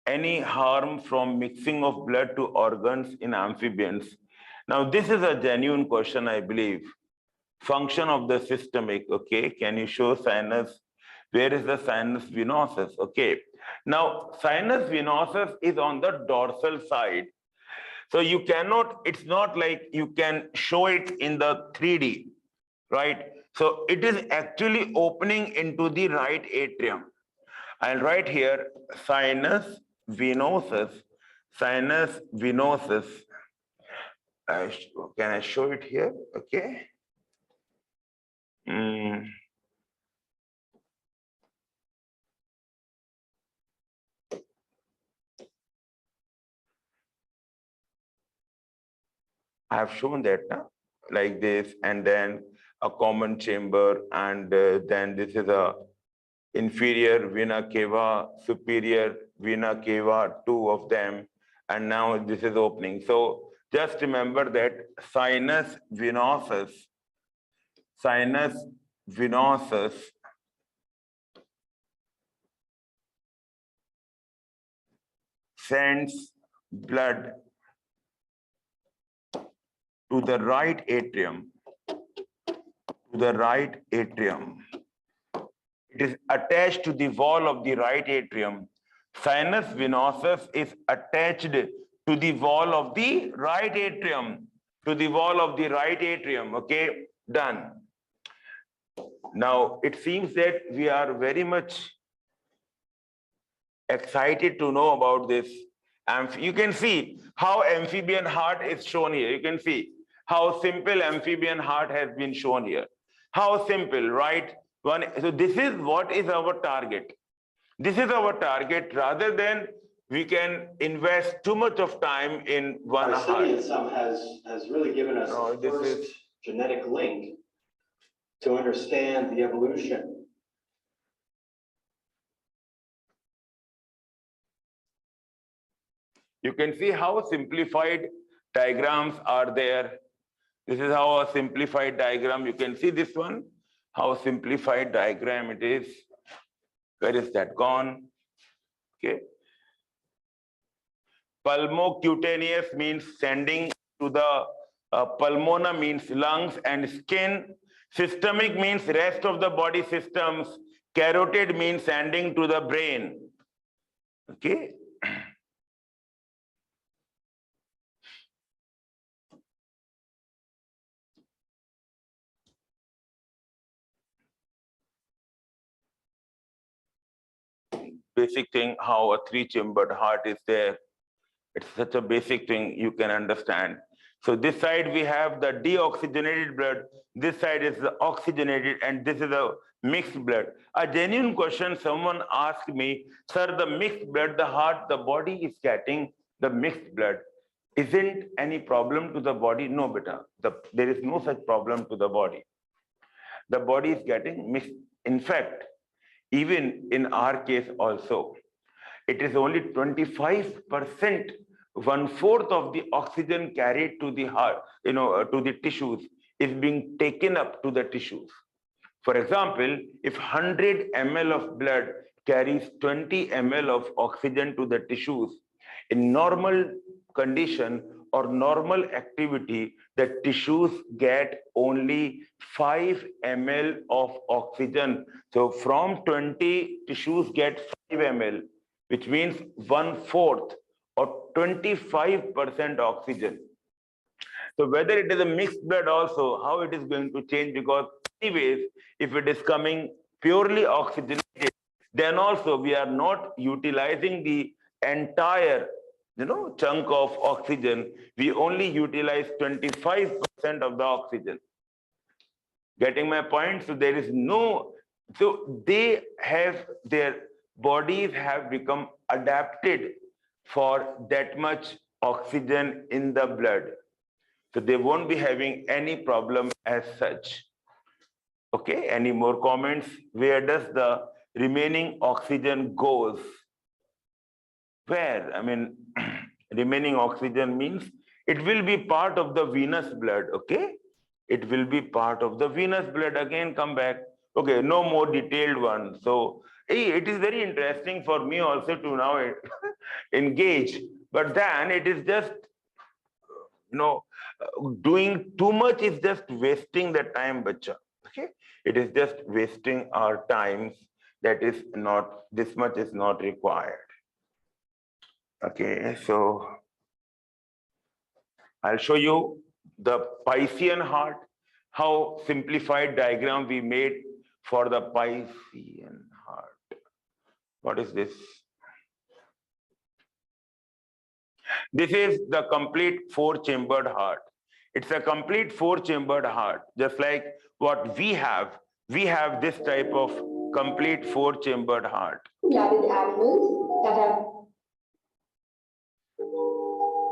Any harm from mixing of blood to organs in amphibians? Now, this is a genuine question, I believe. Function of the systemic, okay? Can you show sinus? Where is the sinus venosus? Okay. Now, sinus venosus is on the dorsal side. So you cannot, it's not like you can show it in the 3D, right? So it is actually opening into the right atrium. I'll write here sinus venosus, sinus venosus. Can I show it here? Okay. I have shown that now, like this, and then a common chamber, and then this is a inferior vena cava, superior vena cava, two of them, and now this is opening. So just remember that sinus venosus sends blood to the right atrium, It is attached to the wall of the right atrium. Sinus venosus is attached to the wall of the right atrium, okay, done. Now, it seems that we are very much excited to know about this. You can see how amphibian heart is shown here. You can see how simple amphibian heart has been shown here. How simple, right? So this is what is our target. This is our target, rather than we can invest too much of time in one heart. Our study in some has really given us the first genetic link to understand the evolution. You can see how simplified diagrams are there. This is how a simplified diagram, you can see this one, how simplified diagram it is. Where is that gone? Okay. Pulmocutaneous means sending to the pulmona means lungs and skin. Systemic means rest of the body systems. Carotid means sending to the brain. Okay. Basic thing, how a three-chambered heart is there. It's such a basic thing you can understand. So this side we have the deoxygenated blood, this side is the oxygenated, and this is a mixed blood. A genuine question, someone asked me, sir, the mixed blood, the heart, the body is getting the mixed blood. Isn't any problem to the body? No, beta. There is no such problem to the body. The body is getting mixed. In fact, even in our case also, it is only 25%, 1/4 of the oxygen carried to the heart, to the tissues is being taken up to the tissues. For example, if 100 ml of blood carries 20 ml of oxygen to the tissues, in normal condition or normal activity, the tissues get only 5 ml of oxygen. So from 20, tissues get 5 ml, which means 1/4 or 25% oxygen. So whether it is a mixed blood also, how it is going to change, because anyways, if it is coming purely oxygenated, then also we are not utilizing the entire chunk of oxygen. We only utilize 25% of the oxygen. Getting my point? So there is no, so they have, their bodies have become adapted for that much oxygen in the blood. So they won't be having any problem as such. Okay, any more comments? Where does the remaining oxygen goes? Where? I mean, remaining oxygen means it will be part of the venous blood, okay? It will be part of the venous blood. Again, come back. Okay, no more detailed one. So, hey, it is very interesting for me also to now engage. But then it is just, doing too much is just wasting the time, bacha. Okay? It is just wasting our times. That is not, this much is not required. Okay, so I'll show you the Piscean heart, how simplified diagram we made for the Piscean heart. What is this? This is the complete 4-chambered heart. It's a complete 4-chambered heart, just like what we have. We have this type of complete 4-chambered heart. Blooded animals that have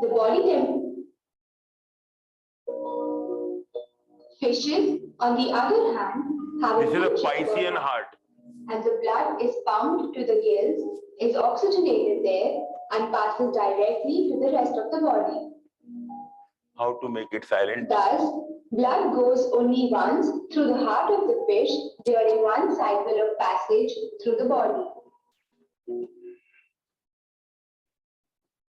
the body temperature. Fishes On the other hand, having This is a one Piscean chamber heart. and the blood is pumped to the gills, is oxygenated there and passes directly to the rest of the body. How to make it silent? Thus, blood goes only once through the heart of the fish during one cycle of passage through the body.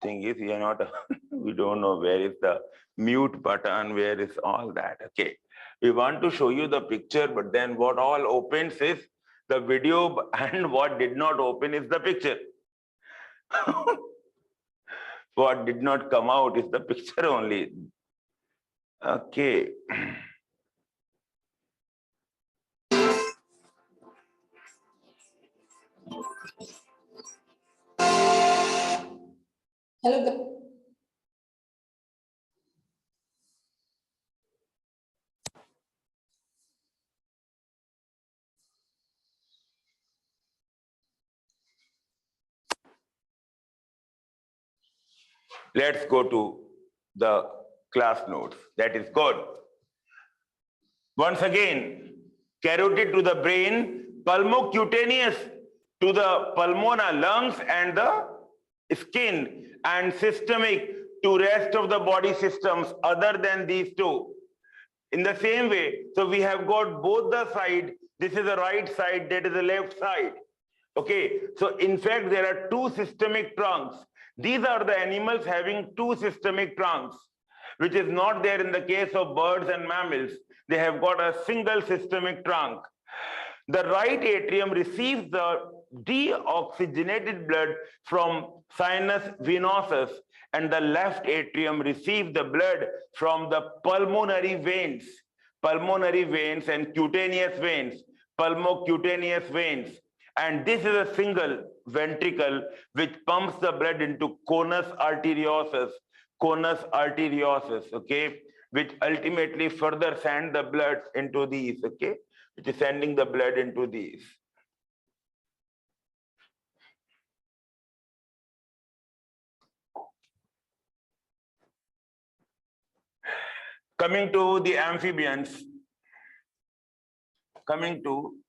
Thing is, we are not, we don't know where is the mute button, where is all that. Okay. We want to show you the picture, but then what all opens is the video and what did not open is the picture. What did not come out is the picture only. Okay. Hello. Let's go to the class notes. That is good. Once again, carotid to the brain, pulmocutaneous to the pulmona, lungs and the skin, and systemic to rest of the body systems other than these two. In the same way, so we have got both the side. This is the right side, that is the left side. Okay, so in fact, there are two systemic trunks. These are the animals having two systemic trunks, which is not there in the case of birds and mammals. They have got a single systemic trunk. The right atrium receives the deoxygenated blood from sinus venosus, and the left atrium receives the blood from the pulmonary veins and cutaneous veins, pulmocutaneous veins. And this is a single ventricle which pumps the blood into conus arteriosus, okay, which ultimately further send the blood into these, okay, which is sending the blood into these. Coming to the amphibians,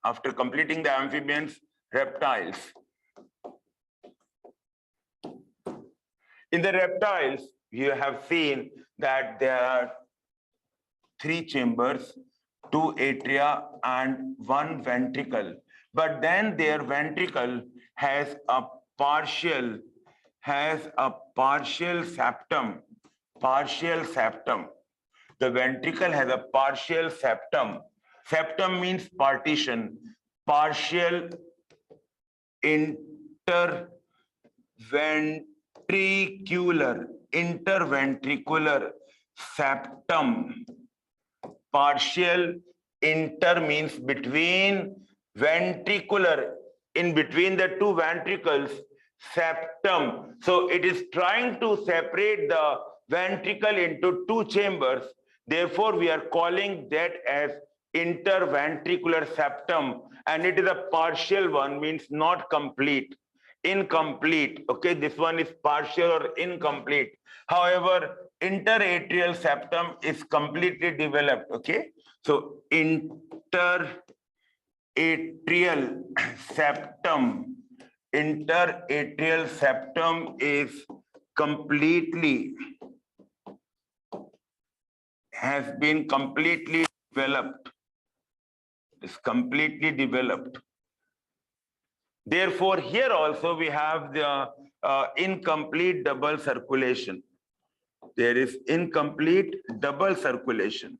after completing the amphibians, reptiles. In the reptiles, you have seen that there are 3 chambers, 2 atria and 1 ventricle. But then their ventricle has a partial septum. The ventricle has a partial septum. Septum means partition. Partial interventricular septum. Partial inter means between, ventricular, in between the 2 ventricles, septum. So it is trying to separate the ventricle into 2 chambers. Therefore, we are calling that as interventricular septum, and it is a partial one, means not complete, incomplete. Okay, this one is partial or incomplete. However, interatrial septum is completely developed. Okay, so interatrial septum is completely, has been completely developed. It's completely developed. Therefore, here also we have the incomplete double circulation. There is incomplete double circulation.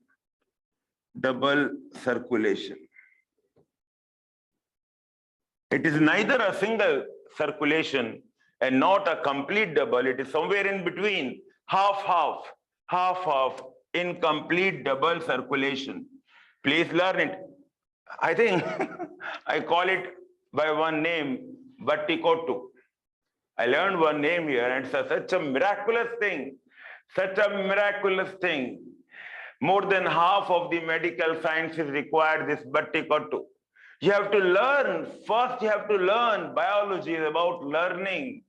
It is neither a single circulation and not a complete double. It is somewhere in between, half, incomplete double circulation. Please learn it. I think I call it by one name, Vatikotu. I learned one name here, and it's such a miraculous thing. More than half of the medical sciences require this Vatikotu. You have to learn. First, you have to learn. Biology is about learning.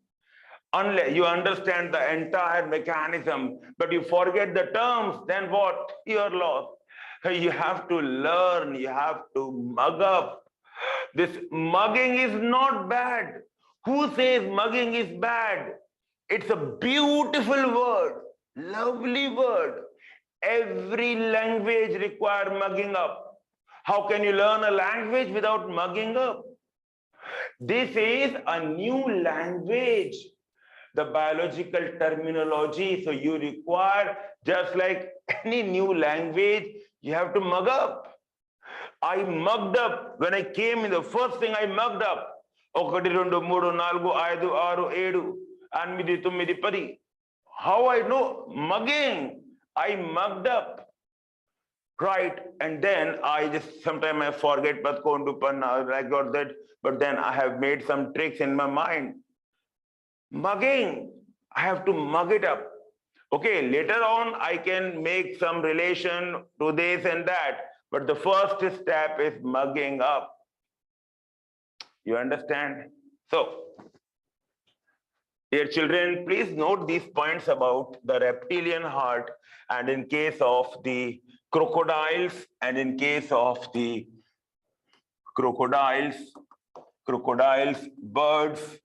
Unless you understand the entire mechanism, but you forget the terms, then what? You are lost. You have to learn, you have to mug up. This mugging is not bad. Who says mugging is bad? It's a beautiful word, lovely word. Every language requires mugging up. How can you learn a language without mugging up? This is a new language, the biological terminology. So you require, just like any new language, you have to mug up. I mugged up when I came in. The first thing I mugged up. 1, 2, 3, 4, 5, 6, 7, 8, 9, 10. How I know? Mugging. I mugged up. Right. And then I just sometimes I forget but I got that, but then I have made some tricks in my mind. Mugging. I have to mug it up. Okay, later on I can make some relation to this and that. But the first step is mugging up. You understand? So, dear children, please note these points about the reptilian heart, and in case of the crocodiles, and in case of the crocodiles, birds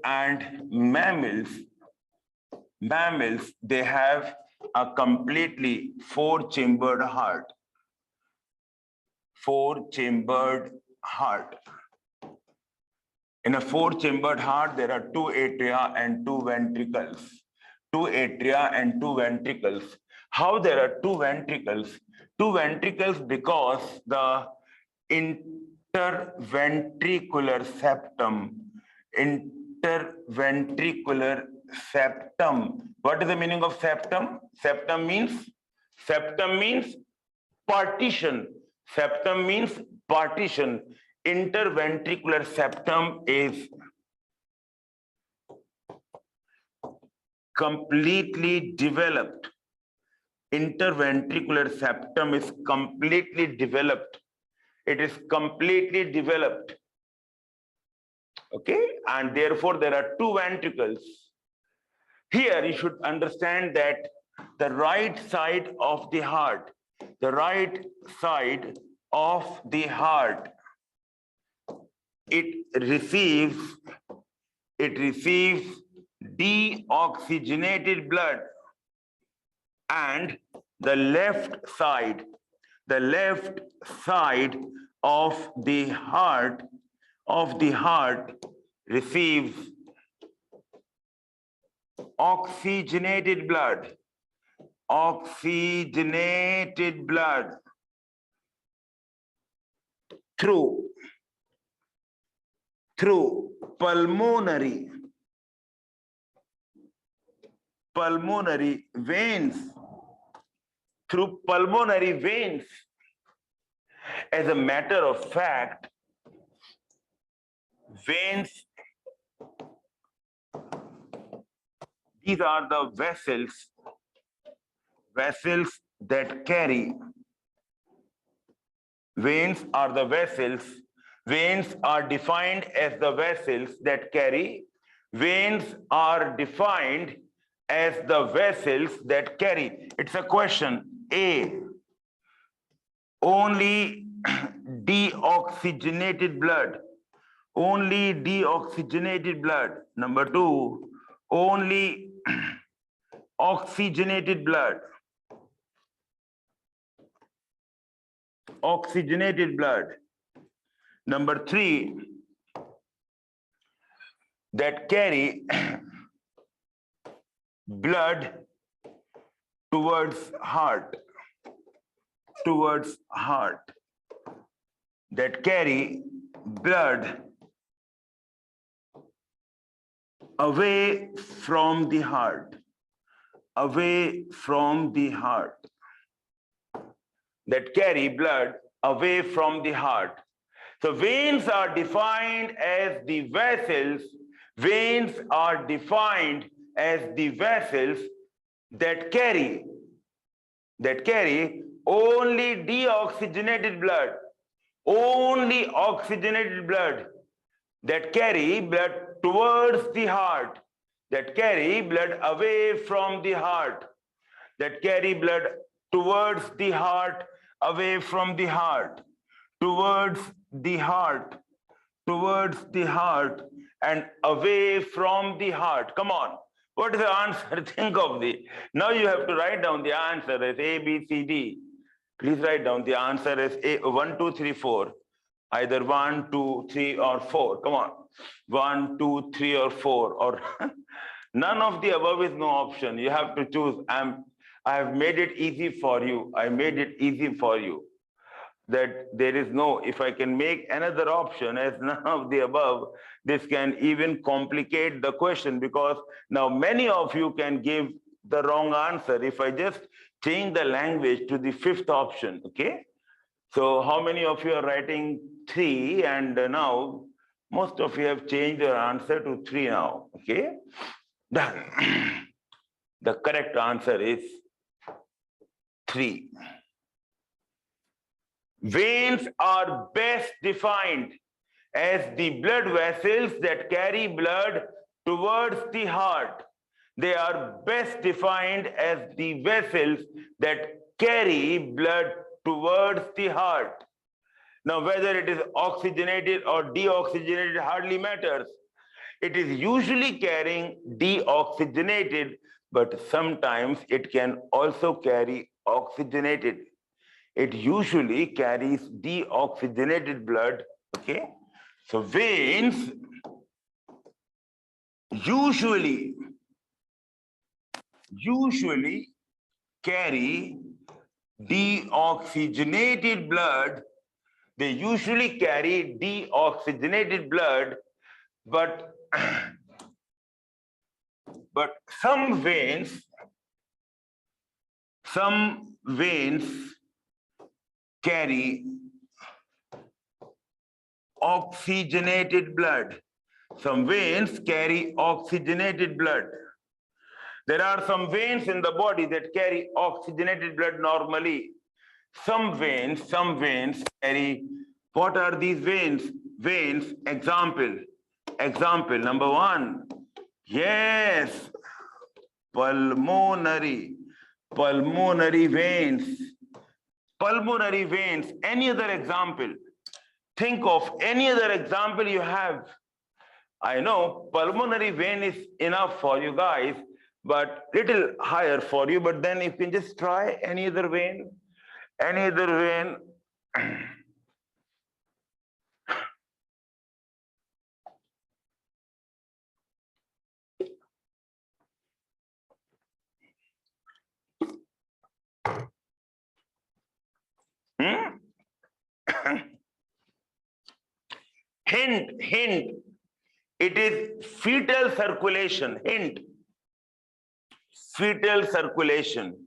and mammals, they have a completely four-chambered heart. Four-chambered heart. In a four-chambered heart, there are 2 atria and 2 ventricles. 2 atria and 2 ventricles. How there are 2 ventricles? 2 ventricles because the interventricular septum. What is the meaning of septum? Septum means partition. Septum means partition. Interventricular septum is completely developed. Interventricular septum is completely developed. It is completely developed. Okay, and therefore there are 2 ventricles. Here you should understand that the right side of the heart, it receives deoxygenated blood, and the left side of the heart receives oxygenated blood through pulmonary veins. Through pulmonary veins. As a matter of fact, veins, these are the vessels that carry. Veins are the vessels. Veins are defined as the vessels that carry. Veins are defined as the vessels that carry. It's a question. A, only deoxygenated blood. Only deoxygenated blood. Number 2, only oxygenated blood. Oxygenated blood. Number 3, that carry blood towards heart. That carry blood away from the heart. That carry blood away from the heart. So veins are defined as the vessels. Veins are defined as the vessels that carry only deoxygenated blood. Only oxygenated blood. That carry blood towards the heart. That carry blood away from the heart. That carry blood towards the heart, away from the heart, towards the heart, towards the heart, and away from the heart. Come on. What is the answer? Think of the. Now you have to write down the answer as A, B, C, D. Please write down the answer as A, 1, 2, 3, 4. Either 1, 2, 3, or 4. Come on. 1, 2, 3, or 4. Or none of the above is no option. You have to choose. I have made it easy for you. I made it easy for you. That there is no, if I can make another option as none of the above, this can even complicate the question, because now many of you can give the wrong answer if I just change the language to the fifth option, okay? So how many of you are writing 3, and now most of you have changed your answer to 3 now, okay? Done. The correct answer is 3. Veins are best defined as the blood vessels that carry blood towards the heart. They are best defined as the vessels that carry blood towards the heart. Now, whether it is oxygenated or deoxygenated hardly matters. It is usually carrying deoxygenated, but sometimes it can also carry oxygenated. It usually carries deoxygenated blood, okay? So veins usually carry deoxygenated blood. They usually carry deoxygenated blood, but some veins carry oxygenated blood. Some veins carry oxygenated blood. There are some veins in the body that carry oxygenated blood normally. Some veins carry, what are these veins? Veins, example, number 1, yes, pulmonary veins. Pulmonary veins, any other example? Think of any other example you have. I know pulmonary vein is enough for you guys, but little higher for you, but then you can just try any other vein. Any other vein. Hint. It is fetal circulation. Hint. Fetal circulation.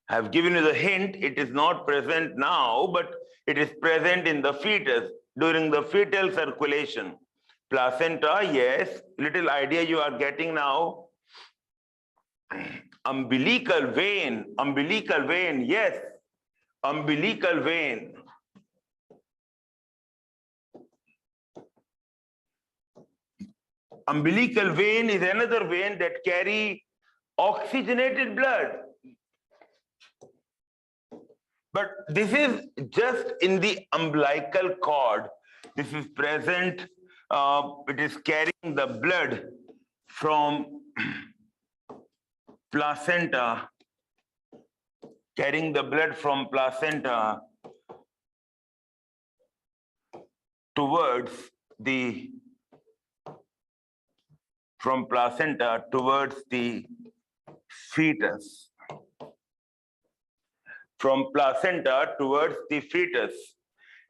I have given you the hint. It is not present now, but it is present in the fetus during the fetal circulation. Placenta, yes. Little idea you are getting now. Umbilical vein, yes. Umbilical vein. Umbilical vein is another vein that carry oxygenated blood. But this is just in the umbilical cord. This is present, it is carrying the blood from placenta, towards the fetus. From placenta towards the fetus.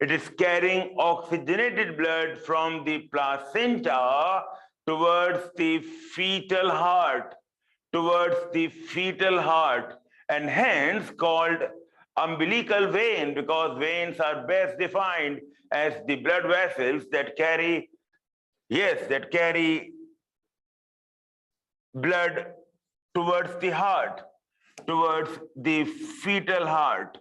It is carrying oxygenated blood from the placenta towards the fetal heart, and hence called umbilical vein, because veins are best defined as the blood vessels that carry, blood towards the heart, towards the fetal heart,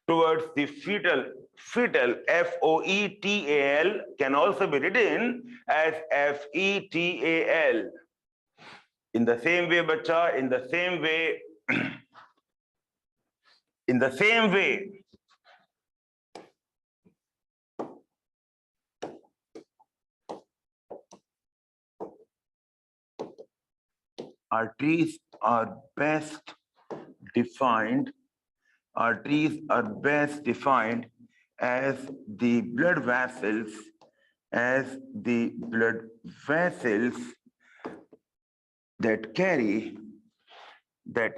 towards the fetal, F-O-E-T-A-L can also be written as F-E-T-A-L. In the same way, bacha, in the same way, in the same way, arteries are best defined. Arteries are best defined as the blood vessels, that carry blood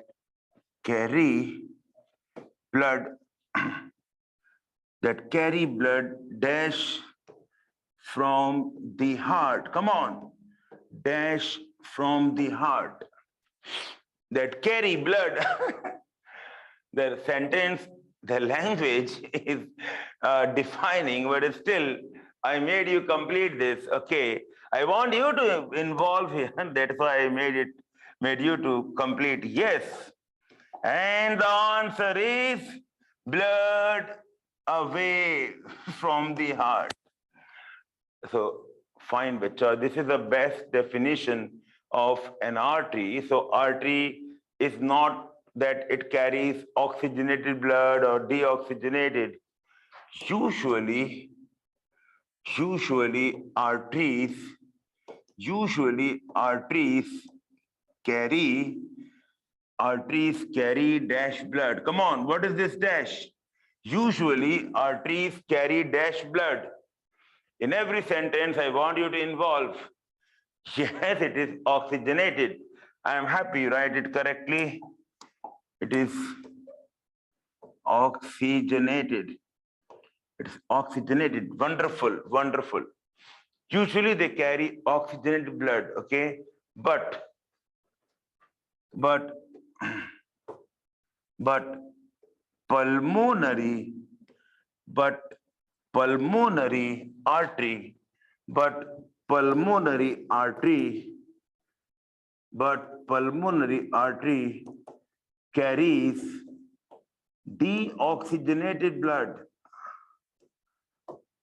that carry blood dash from the heart. Come on, dash from the heart. That carry blood. The sentence, the language is defining, but still, I made you complete this. Okay, I want you to involve here. That's why I made you to complete. Yes, and the answer is blood away from the heart. So fine, Bacha, this is the best definition of an artery. So artery is not that it carries oxygenated blood or deoxygenated. Usually arteries carry dash blood. Come on, what is this dash? Usually arteries carry dash blood. In every sentence, I want you to involve. Yes, it is oxygenated. I am happy you write it correctly. It is oxygenated. It's oxygenated. Wonderful, wonderful. Usually they carry oxygenated blood, okay? But pulmonary artery carries deoxygenated blood.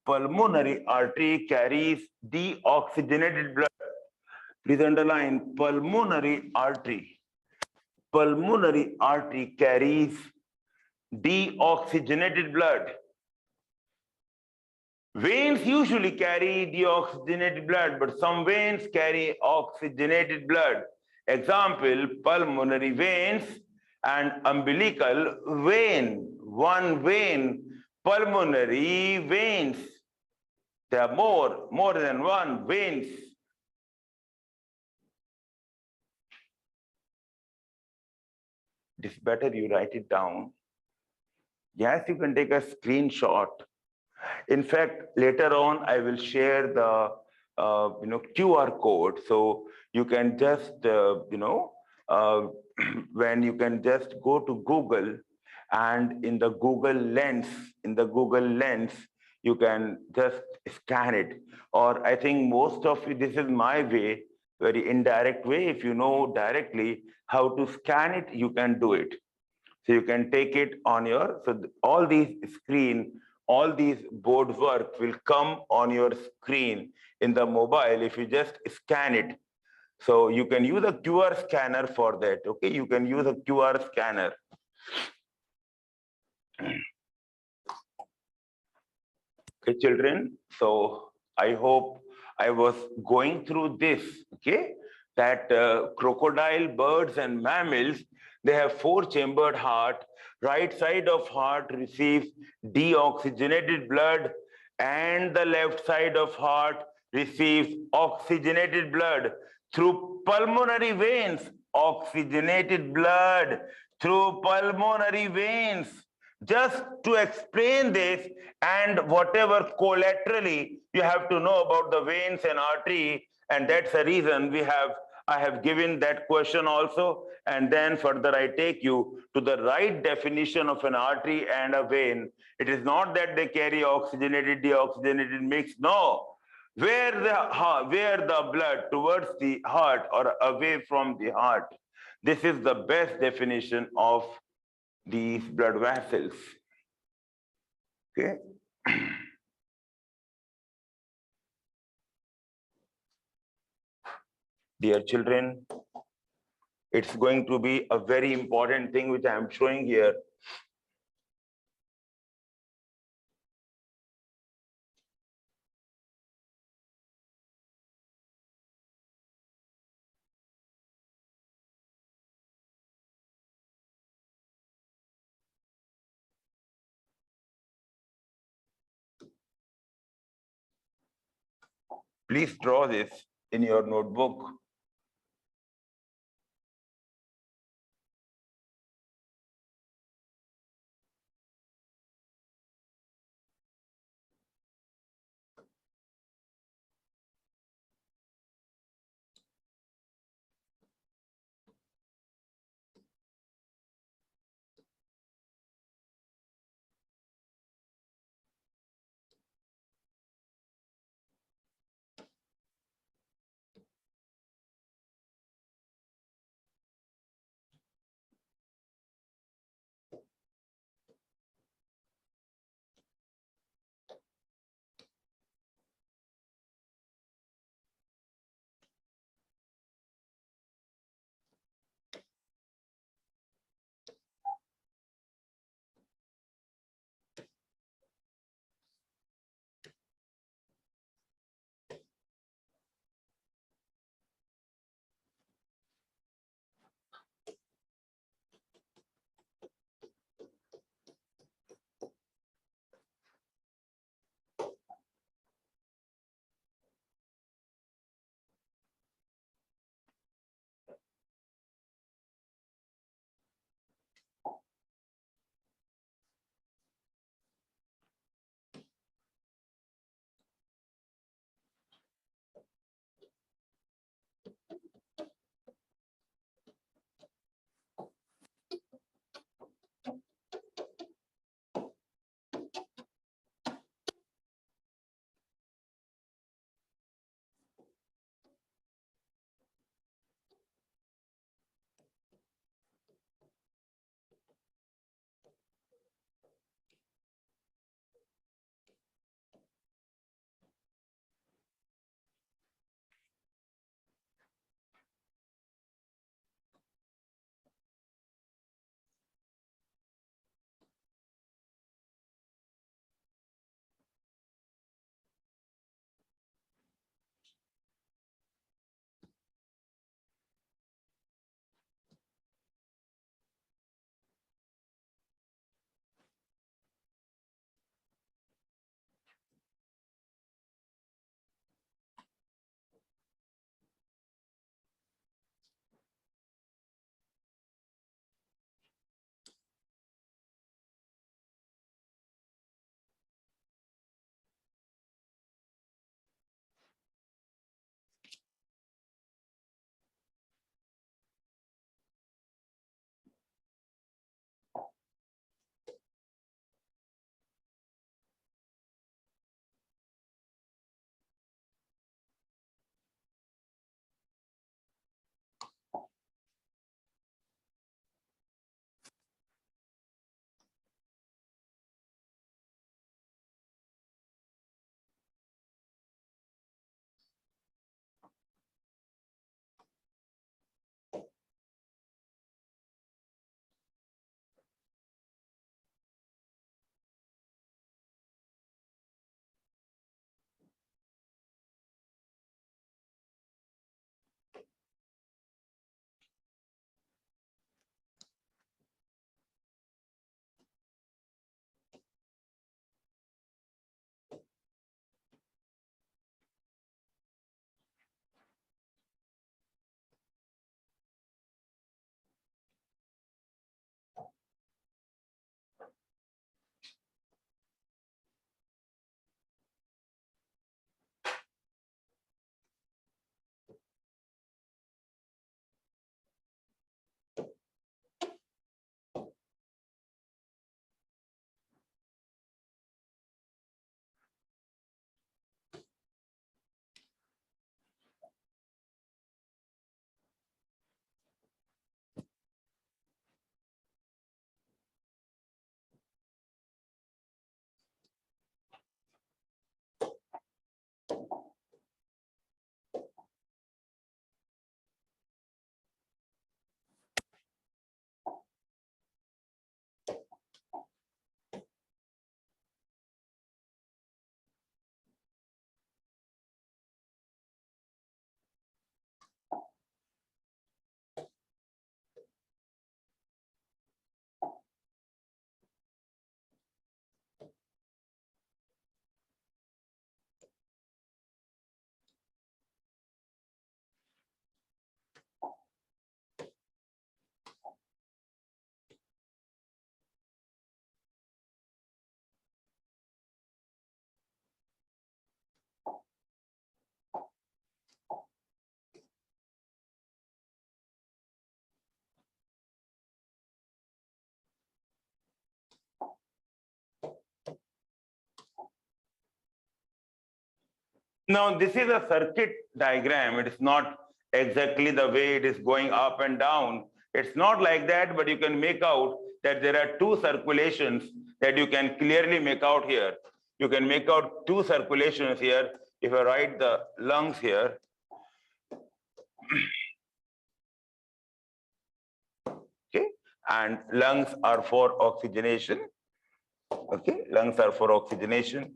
Pulmonary artery carries deoxygenated blood. Please underline pulmonary artery. Pulmonary artery carries deoxygenated blood. Veins usually carry deoxygenated blood, but some veins carry oxygenated blood. Example, pulmonary veins and umbilical vein. One vein, pulmonary veins. There are more than one veins. It's better you write it down. Yes, you can take a screenshot. In fact, later on, I will share the QR code. So you can just, when you can just go to Google, and in the Google Lens, you can just scan it. Or I think most of it, this is my way, very indirect way. If you know directly how to scan it, you can do it. So you can take it on your, so all these board work will come on your screen in the mobile if you just scan it. So you can use a QR scanner for that, okay? You can use a QR scanner. Okay, children, so I hope I was going through this, okay? That crocodile, birds, and mammals, they have four-chambered heart. Right side of heart receives deoxygenated blood, and the left side of heart receives oxygenated blood through pulmonary veins. Oxygenated blood through pulmonary veins. Just to explain this, and whatever collaterally you have to know about the veins and artery, and that's the reason I have given that question also, and then further I take you to the right definition of an artery and a vein. It is not that they carry oxygenated, deoxygenated mix, no. Where the blood towards the heart or away from the heart. This is the best definition of these blood vessels. Okay. Dear children, It's going to be a very important thing which I am showing here. Please draw this in your notebook. Now, this is a circuit diagram. It is not exactly the way it is going up and down. It's not like that, but you can make out that there are two circulations that you can clearly make out here. You can make out two circulations here. If I write the lungs here, okay, and lungs are for oxygenation. Okay, lungs are for oxygenation.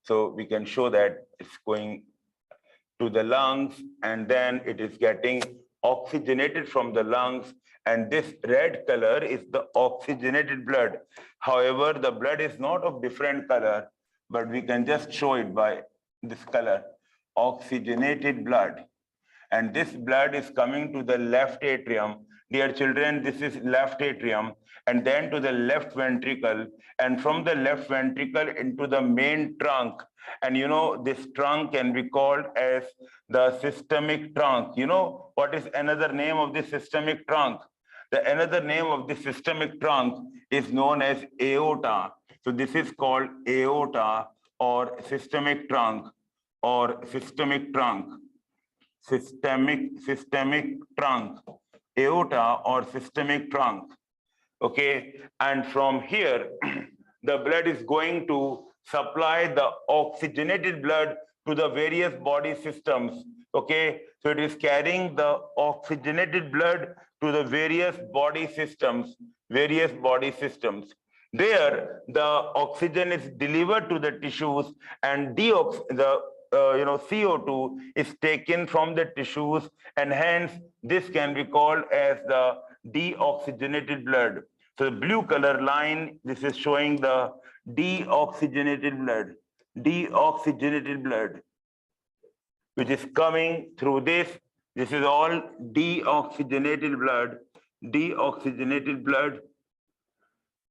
So we can show that it's going to the lungs and then it is getting oxygenated from the lungs, and this red color is the oxygenated blood. However, the blood is not of different color, but we can just show it by this color, oxygenated blood. And this blood is coming to the left atrium. Dear children, this is left atrium, and then to the left ventricle, and from the left ventricle into the main trunk. And you know, this trunk can be called as the systemic trunk. You know what is another name of this systemic trunk? The another name of this systemic trunk is known as aorta. So this is called aorta or systemic trunk or systemic trunk. Systemic trunk, aorta or systemic trunk. Okay, and from here, the blood is going to supply the oxygenated blood to the various body systems. Okay, so it is carrying the oxygenated blood to the various body systems, There, the oxygen is delivered to the tissues, and CO2 is taken from the tissues, and hence this can be called as the deoxygenated blood. So the blue color line, this is showing the deoxygenated blood, which is coming through this. This is all deoxygenated blood,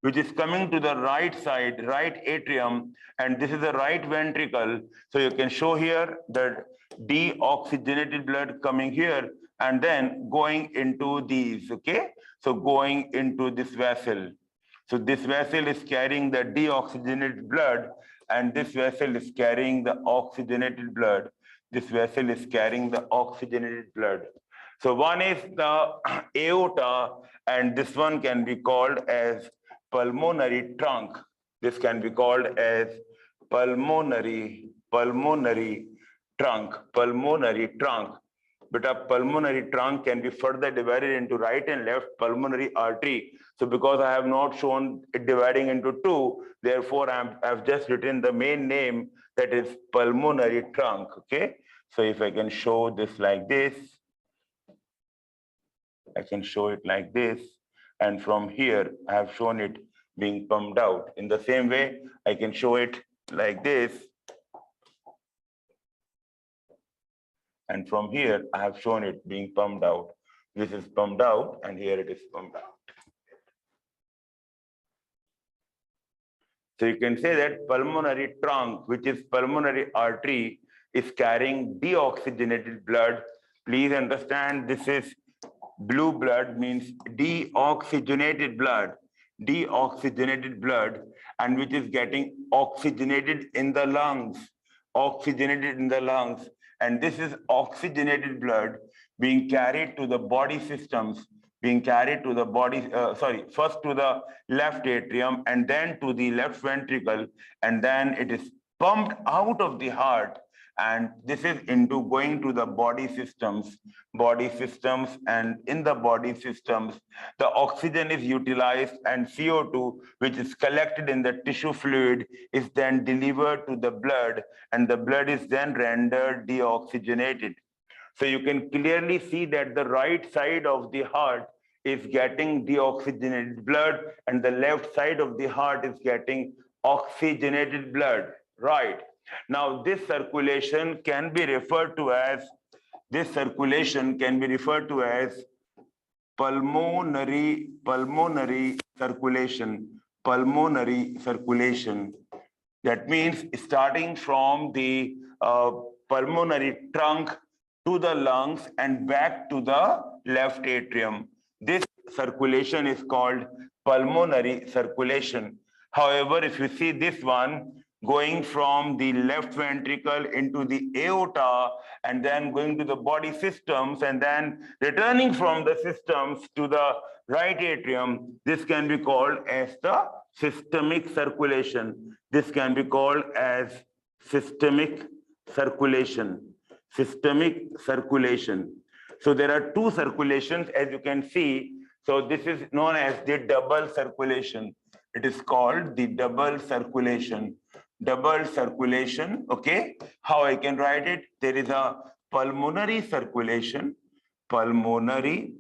which is coming to the right side, right atrium, and this is the right ventricle. So you can show here that deoxygenated blood coming here and then going into these, okay? So going into this vessel. So this vessel is carrying the deoxygenated blood, and this vessel is carrying the oxygenated blood. So one is the aorta, and this one can be called as pulmonary trunk. This can be called as pulmonary trunk. But a pulmonary trunk can be further divided into right and left pulmonary artery. So because I have not shown it dividing into two, therefore I've just written the main name, that is pulmonary trunk, okay? So if I can show this like this, I can show it like this. And from here, I have shown it being pumped out. In the same way, I can show it like this. And from here, I have shown it being pumped out. This is pumped out, and here it is pumped out. So you can say that pulmonary trunk, which is pulmonary artery, is carrying deoxygenated blood. Please understand, this is blue blood means deoxygenated blood, and which is getting oxygenated in the lungs, and this is oxygenated blood being carried to the body systems, first to the left atrium and then to the left ventricle, and then it is pumped out of the heart, and this is into going to the body systems, and in the body systems, the oxygen is utilized, and CO2, which is collected in the tissue fluid, is then delivered to the blood, and the blood is then rendered deoxygenated. So you can clearly see that the right side of the heart is getting deoxygenated blood, and the left side of the heart is getting oxygenated blood, right? Now, this circulation can be referred to as pulmonary circulation. That means starting from the pulmonary trunk to the lungs and back to the left atrium. This circulation is called pulmonary circulation. However, if you see this one, going from the left ventricle into the aorta and then going to the body systems and then returning from the systems to the right atrium. This can be called as the systemic circulation. This can be called as systemic circulation. Systemic circulation. So there are two circulations, as you can see. So this is known as the double circulation. It is called the double circulation. Double circulation, okay? How I can write it? There is a pulmonary circulation, pulmonary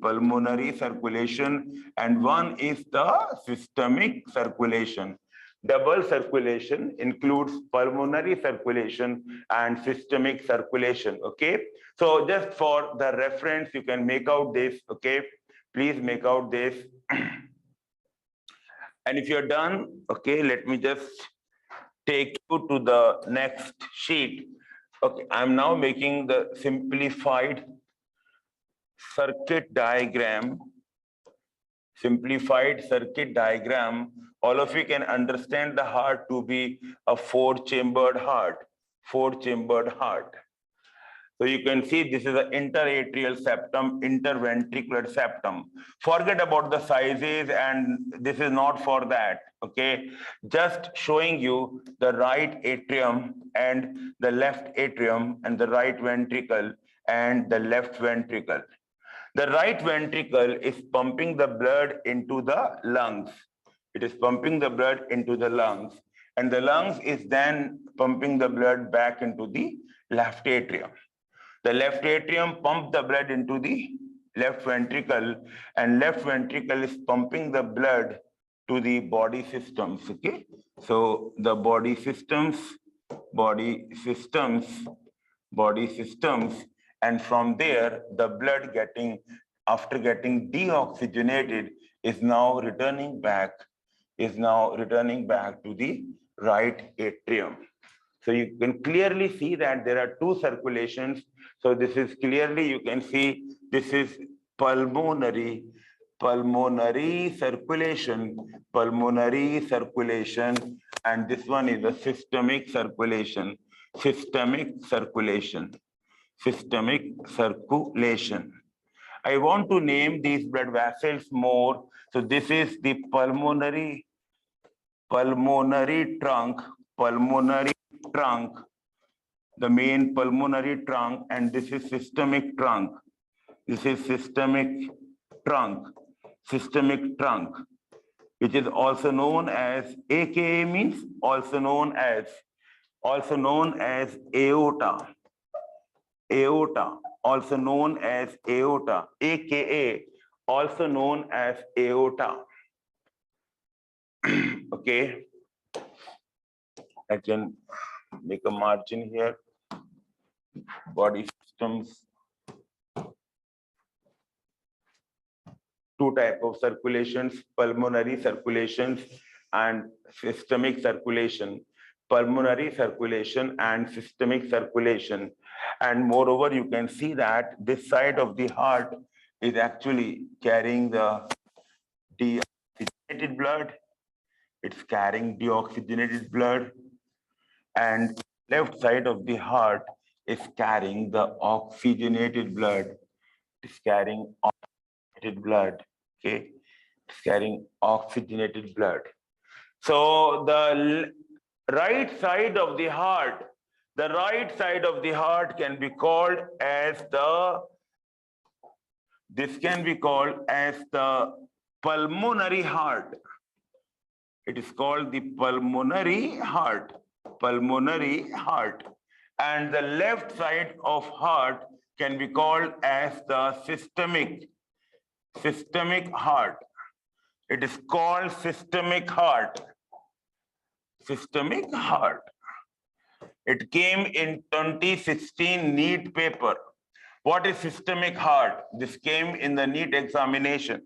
circulation, and one is the systemic circulation. Double circulation includes pulmonary circulation and systemic circulation, okay? So just for the reference, you can make out this, okay? Please make out this. And if you're done, okay, let me just take you to the next sheet. Okay, I'm now making the simplified circuit diagram. Simplified circuit diagram. All of you can understand the heart to be a four-chambered heart. Four-chambered heart. So you can see this is an interatrial septum, interventricular septum. Forget about the sizes, and this is not for that, okay? Just showing you the right atrium and the left atrium and the right ventricle and the left ventricle. The right ventricle is pumping the blood into the lungs. It is pumping the blood into the lungs, and the lungs is then pumping the blood back into the left atrium. The left atrium pumps the blood into the left ventricle, and left ventricle is pumping the blood to the body systems, okay? So the body systems, and from there, the blood after getting deoxygenated is now returning back to the right atrium. So you can clearly see that there are two circulations. So this is clearly, you can see, this is pulmonary circulation, and this one is a systemic circulation. I want to name these blood vessels more. So this is the pulmonary trunk, the main pulmonary trunk, and this is systemic trunk. This is systemic trunk, which is also known as, AKA means also known as aorta, also known as aorta, AKA also known as aorta. Okay, I can make a margin here. Body systems. Two types of circulations, pulmonary circulations and systemic circulation. Pulmonary circulation and systemic circulation. And moreover, you can see that this side of the heart is actually carrying the deoxygenated blood. It's carrying deoxygenated blood, and left side of the heart is carrying the oxygenated blood. It's carrying oxygenated blood, okay? It's carrying oxygenated blood. So the right side of the heart can be called as the pulmonary heart. It is called the pulmonary heart. And the left side of heart can be called as the systemic heart. It is called systemic heart. It came in 2016 NEET paper. What is systemic heart? This came in the NEET examination.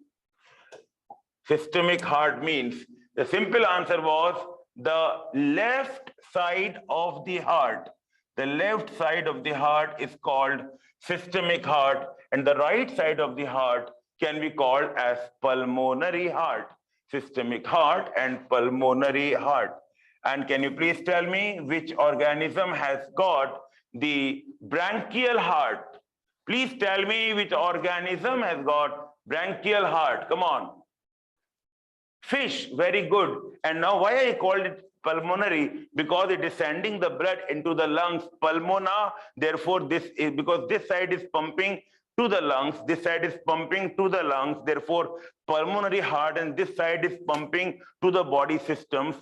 Systemic heart means, the simple answer was the left side of the heart. The left side of the heart is called systemic heart, and the right side of the heart can be called as pulmonary heart. Systemic heart and pulmonary heart. And can you please tell me which organism has got the branchial heart? Please tell me which organism has got branchial heart. Come on. Fish, very good. And now why I called it pulmonary? Because it is sending the blood into the lungs, pulmona. Therefore, this is because this side is pumping to the lungs, this side is pumping to the lungs. Therefore, pulmonary heart, and this side is pumping to the body systems,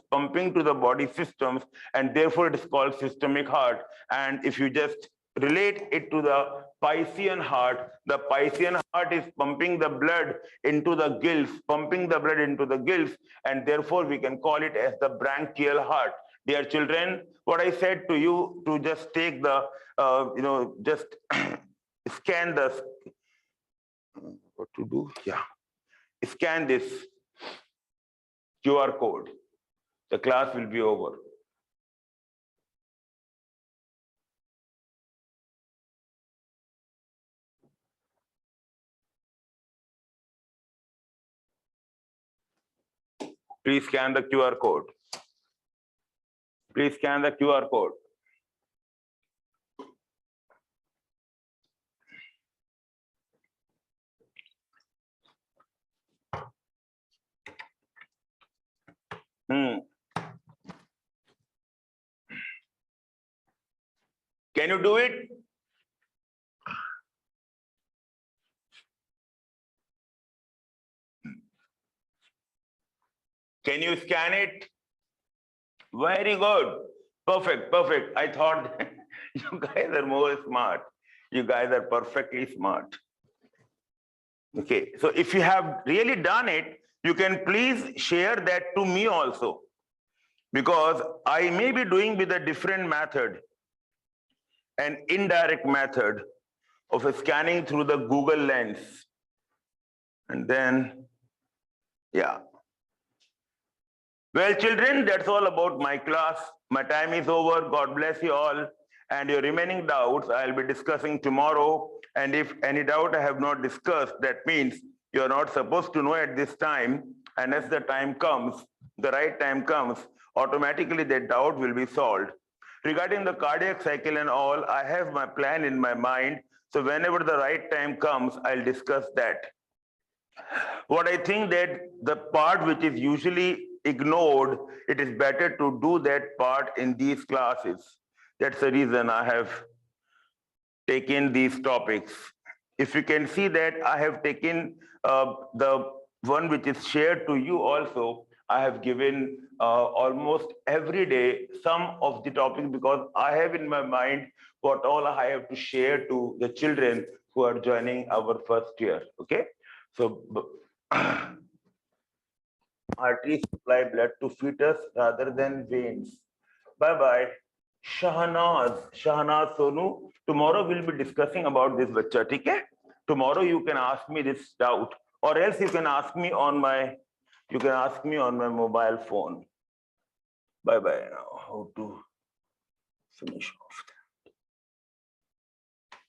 and therefore it is called systemic heart. And if you just relate it to the Piscean heart, the Piscean heart is pumping the blood into the gills, and therefore we can call it as the branchial heart. Dear children, what I said to you to just take the, just scan the, what to do? Yeah, scan this QR code. The class will be over. Please scan the QR code. Please scan the QR code. Can you do it? Can you scan it? Very good. Perfect, perfect. I thought you guys are more smart. You guys are perfectly smart. Okay, so if you have really done it, you can please share that to me also, because I may be doing with a different method, an indirect method of scanning through the Google Lens. And then, yeah. Well, children, that's all about my class. My time is over. God bless you all. And your remaining doubts, I'll be discussing tomorrow. And if any doubt I have not discussed, that means you're not supposed to know at this time. And as the time comes, the right time comes, automatically that doubt will be solved. Regarding the cardiac cycle and all, I have my plan in my mind. So whenever the right time comes, I'll discuss that. What I think that the part which is usually ignored, it is better to do that part in these classes. That's the reason I have taken these topics. If you can see that I have taken the one which is shared to you also, I have given almost every day some of the topics, because I have in my mind what all I have to share to the children who are joining our first year, okay? So, arteries supply blood to fetus rather than veins. Bye-bye. Shahnaz Sonu. Tomorrow we'll be discussing about this bacha, okay? Tomorrow you can ask me this doubt, or else you can ask me on my, mobile phone. Bye-bye now. How to finish off.